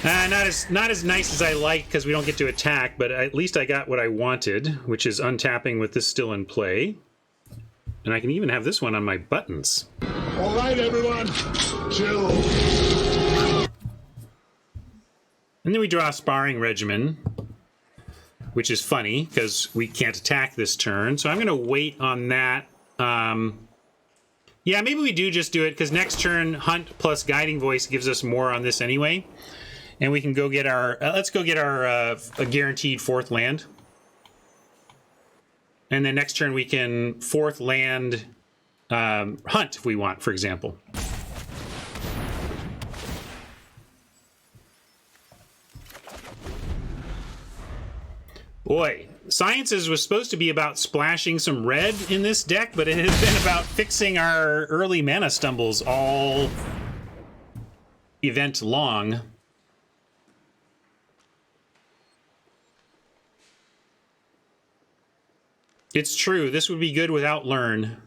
Not as nice as I like because we don't get to attack, but at least I got what I wanted, which is untapping with this still in play. And I can even have this one on my buttons. All right, everyone, chill. And then we draw a sparring regimen, which is funny because we can't attack this turn. So I'm going to wait on that. Yeah, maybe we do just do it because next turn, Hunt plus Guiding Voice gives us more on this anyway. And we can go get our, let's go get our a guaranteed 4th land. And then next turn we can 4th land Hunt if we want, for example. Boy, Sciences was supposed to be about splashing some red in this deck, but it has been about fixing our early mana stumbles all event long. It's true, this would be good without Learn.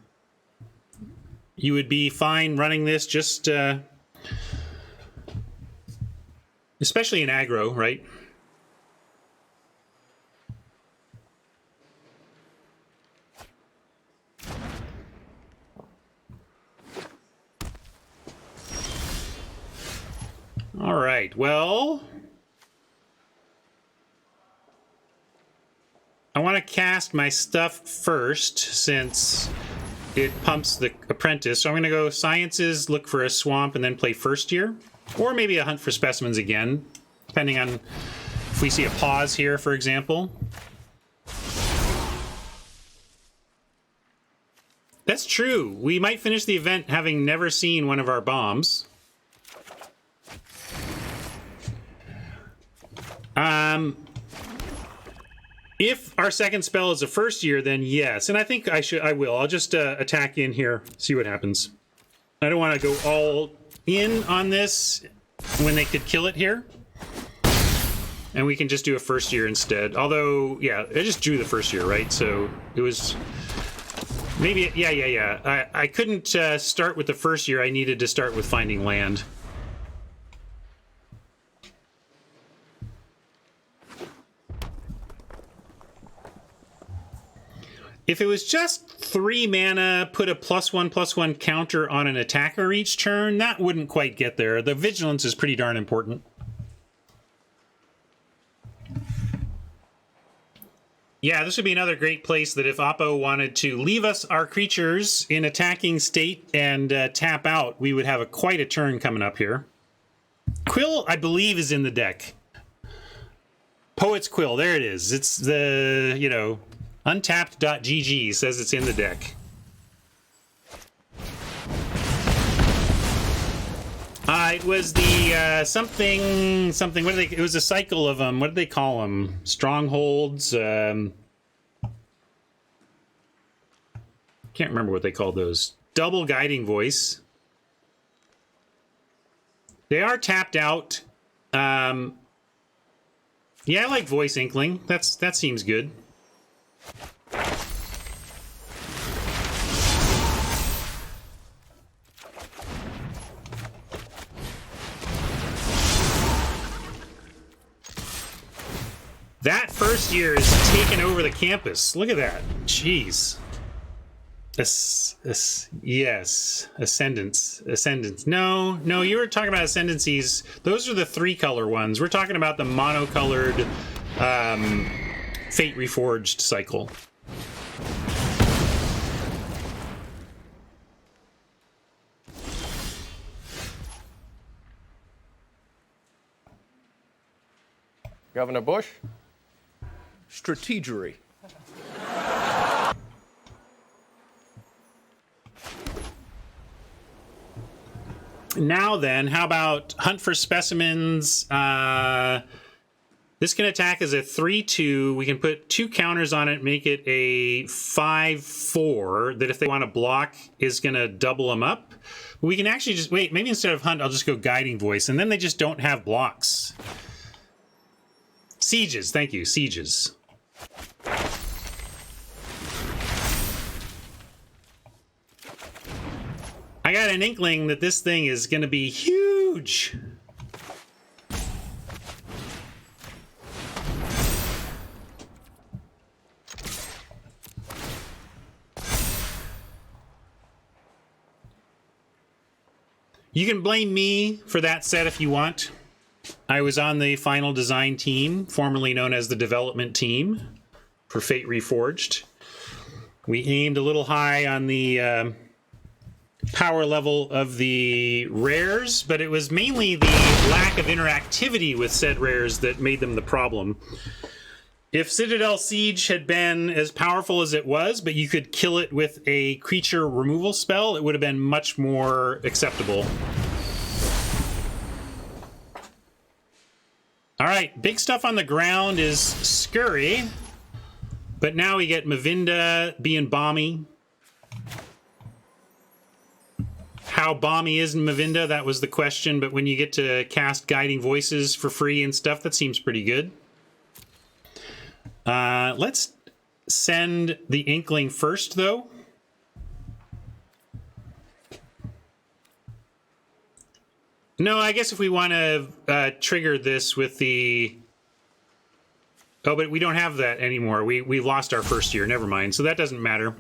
You would be fine running this just, especially in aggro, right? All right, well, I want to cast my stuff first since it pumps the apprentice. So I'm going to go Sciences, look for a swamp, and then play First Year. Or maybe a Hunt for Specimens again, depending on if we see a pause here, for example. That's true. We might finish the event having never seen one of our bombs. If our second spell is a First Year, then yes. And I think I will. I'll just attack in here, see what happens. I don't want to go all in on this when they could kill it here. And we can just do a first year instead. Although, yeah, I just drew the first year, right? So it was maybe, yeah. I couldn't start with the first year. I needed to start with finding land. If it was just 3 mana, put a +1/+1 counter on an attacker each turn, that wouldn't quite get there. The vigilance is pretty darn important. Yeah, this would be another great place that if Oppo wanted to leave us our creatures in attacking state and tap out, we would have quite a turn coming up here. Quill, I believe, is in the deck. Poet's Quill, there it is. It's the, you know, untapped.gg says it's in the deck. It was the something. What do they? It was a cycle of them. What did they call them? Strongholds. Can't remember what they called those. Double guiding voice. They are tapped out. Yeah, I like voice inkling. That seems good. That first year is taking over the campus. Look at that. Jeez. Yes. Ascendants. No, you were talking about ascendancies. Those are the 3-color ones. We're talking about the monocolored Fate Reforged cycle. Governor Bush? Strategery. Now then, how about Hunt for Specimens? This can attack as a 3/2. We can put 2 counters on it, make it a 5/4, that if they want to block is going to double them up. We can actually just, wait, maybe instead of Hunt, I'll just go Guiding Voice, and then they just don't have blocks. Sieges, thank you, Sieges. I got an inkling that this thing is going to be huge. You can blame me for that set if you want. I was on the final design team, formerly known as the development team for Fate Reforged. We aimed a little high on the power level of the rares, but it was mainly the lack of interactivity with said rares that made them the problem. If Citadel Siege had been as powerful as it was, but you could kill it with a creature removal spell, it would have been much more acceptable. All right, big stuff on the ground is Scurry, but now we get Mavinda being bomby. How bomby is Mavinda, that was the question, but when you get to cast Guiding Voices for free and stuff, that seems pretty good. Let's send the Inkling first, though. No, I guess if we want to trigger this with the... Oh, but we don't have that anymore. We lost our first year. Never mind. So that doesn't matter.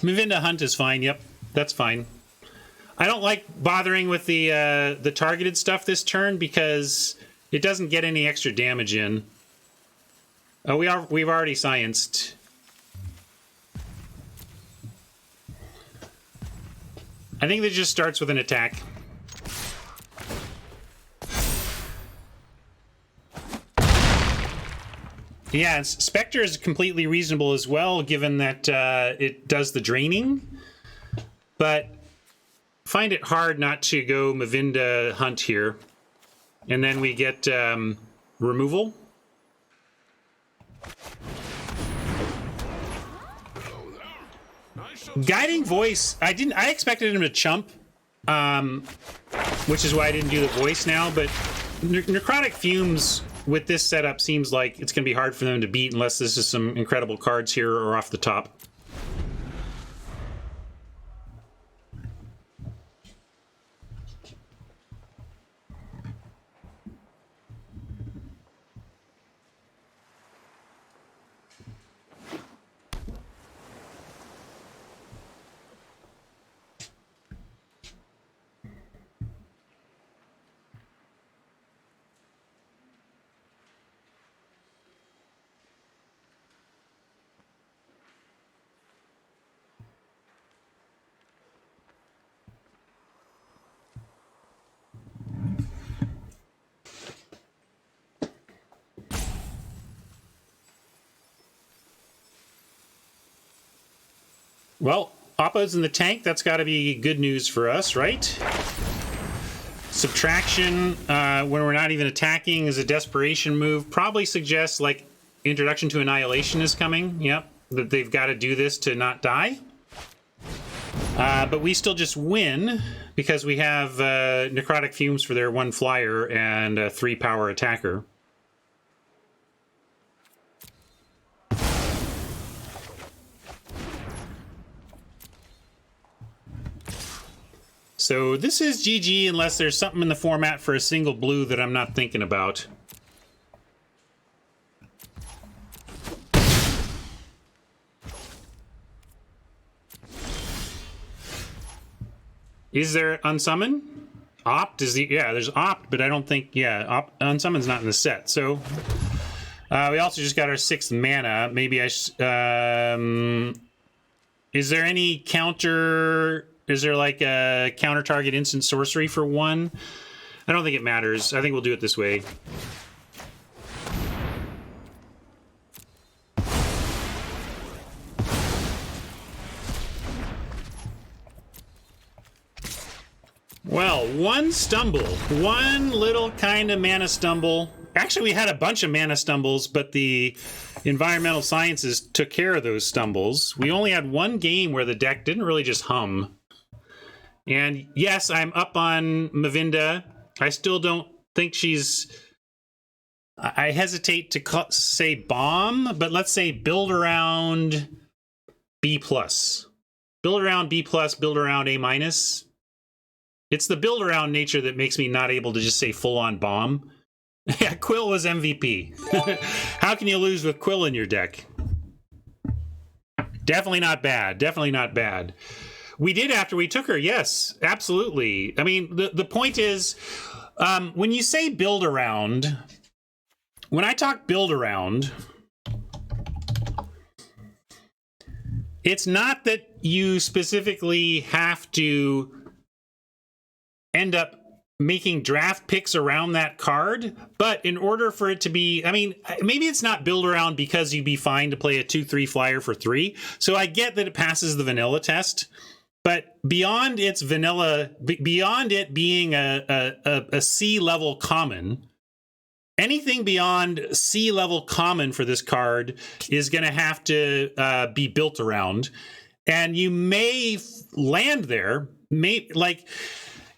Mavinda Hunt is fine. Yep, that's fine. I don't like bothering with the targeted stuff this turn because it doesn't get any extra damage in. Oh, we've already scienced. I think that just starts with an attack. Yeah, Spectre is completely reasonable as well, given that it does the draining. But find it hard not to go Mavinda Hunt here. And then we get removal. Guiding Voice, I expected him to chump. which is why I didn't do the voice now. But Necrotic Fumes with this setup seems like it's going to be hard for them to beat unless this is some incredible cards here or off the top. Well, Oppo's in the tank. That's got to be good news for us, right? Subtraction, when we're not even attacking, is a desperation move. Probably suggests, like, Introduction to Annihilation is coming. Yep, that they've got to do this to not die. But we still just win because we have Necrotic Fumes for their 1 flyer and a 3 power attacker. So this is GG unless there's something in the format for a single blue that I'm not thinking about. Is there Unsummon? Opt is the, yeah, there's Opt, but I don't think, yeah, Unsummon's not in the set. So we also just got our 6th mana. Maybe I, is there any counter? Is there like a counter target instant sorcery for 1? I don't think it matters. I think we'll do it this way. Well, 1 stumble. 1 little kind of mana stumble. Actually, we had a bunch of mana stumbles, but the environmental sciences took care of those stumbles. We only had 1 game where the deck didn't really just hum. And yes, I'm up on Mavinda. I still don't think she's... I hesitate to say bomb, but let's say build around B+. Build around B+, build around A-. It's the build around nature that makes me not able to just say full-on bomb. Yeah, Quill was MVP. How can you lose with Quill in your deck? Definitely not bad. Definitely not bad. We did after we took her, yes, absolutely. I mean, the point is, when you say build around, when I talk build around, it's not that you specifically have to end up making draft picks around that card, but in order for it to be, I mean, maybe it's not build around because you'd be fine to play a 2/3 flyer for 3. So I get that it passes the vanilla test. But beyond its vanilla, beyond it being a C-level common, anything beyond C-level common for this card is going to have to be built around. And you may land there, like,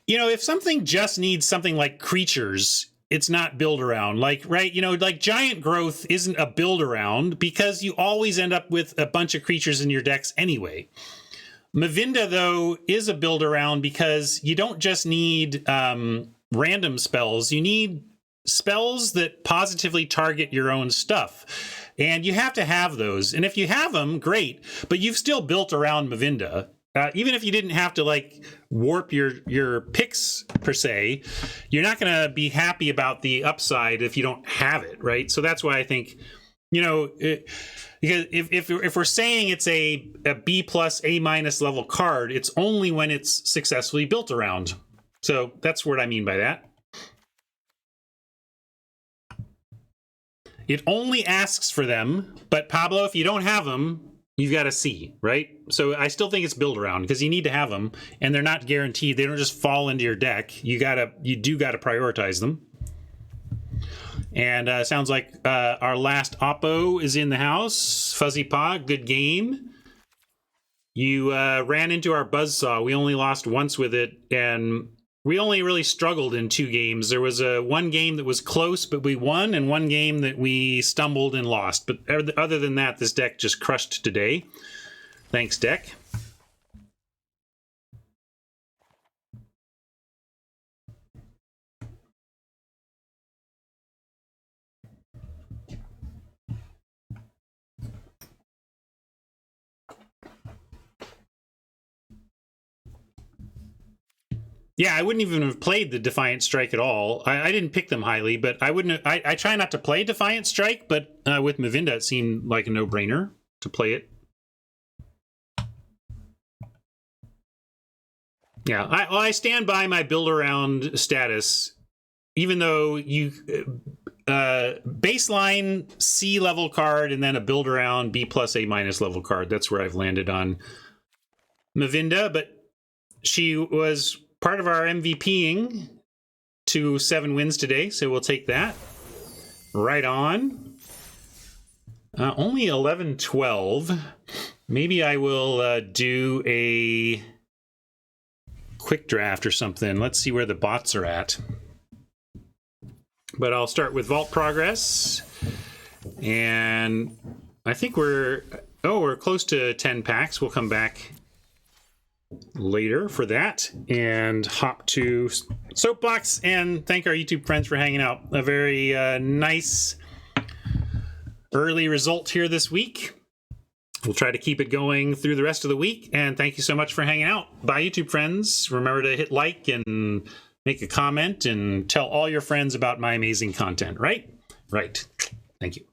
you know, if something just needs something like creatures, it's not build around. Like, right, you know, like Giant Growth isn't a build around because you always end up with a bunch of creatures in your decks anyway. Mavinda, though, is a build around because you don't just need random spells. You need spells that positively target your own stuff. And you have to have those. And if you have them, great. But you've still built around Mavinda. Even if you didn't have to, like, warp your picks, per se, you're not going to be happy about the upside if you don't have it, right? So that's why I think, you know... Because if we're saying it's a B+, A- level card, it's only when it's successfully built around. So that's what I mean by that. It only asks for them, but Pablo, if you don't have them, you've got a C, right? So I still think it's build around because you need to have them, and they're not guaranteed. They don't just fall into your deck. You do gotta prioritize them. And sounds like our last Oppo is in the house. Fuzzy Paw, good game. You ran into our Buzzsaw. We only lost once with it, and We only really struggled in 2 games. There was one game that was close, but we won, and one game that we stumbled and lost. But other than that, this deck just crushed today. Thanks, deck. Yeah, I wouldn't even have played the Defiant Strike at all. I didn't pick them highly, but I wouldn't. I try not to play Defiant Strike, but with Mavinda, it seemed like a no-brainer to play it. Yeah, I stand by my build-around status, even though you baseline C level card and then a build-around B plus A minus level card. That's where I've landed on Mavinda, but she was part of our MVPing to 7 wins today, so we'll take that. Right on. Only 11-12. Maybe I will do a quick draft or something. Let's see where the bots are at. But I'll start with Vault Progress. And I think we're close to 10 packs. We'll come back later for that and hop to Soapbox and thank our YouTube friends for hanging out. A very nice early result here this week. We'll try to keep it going through the rest of the week, and thank you so much for hanging out. Bye, YouTube friends. Remember to hit like and make a comment and tell all your friends about my amazing content, right? Right. Thank you.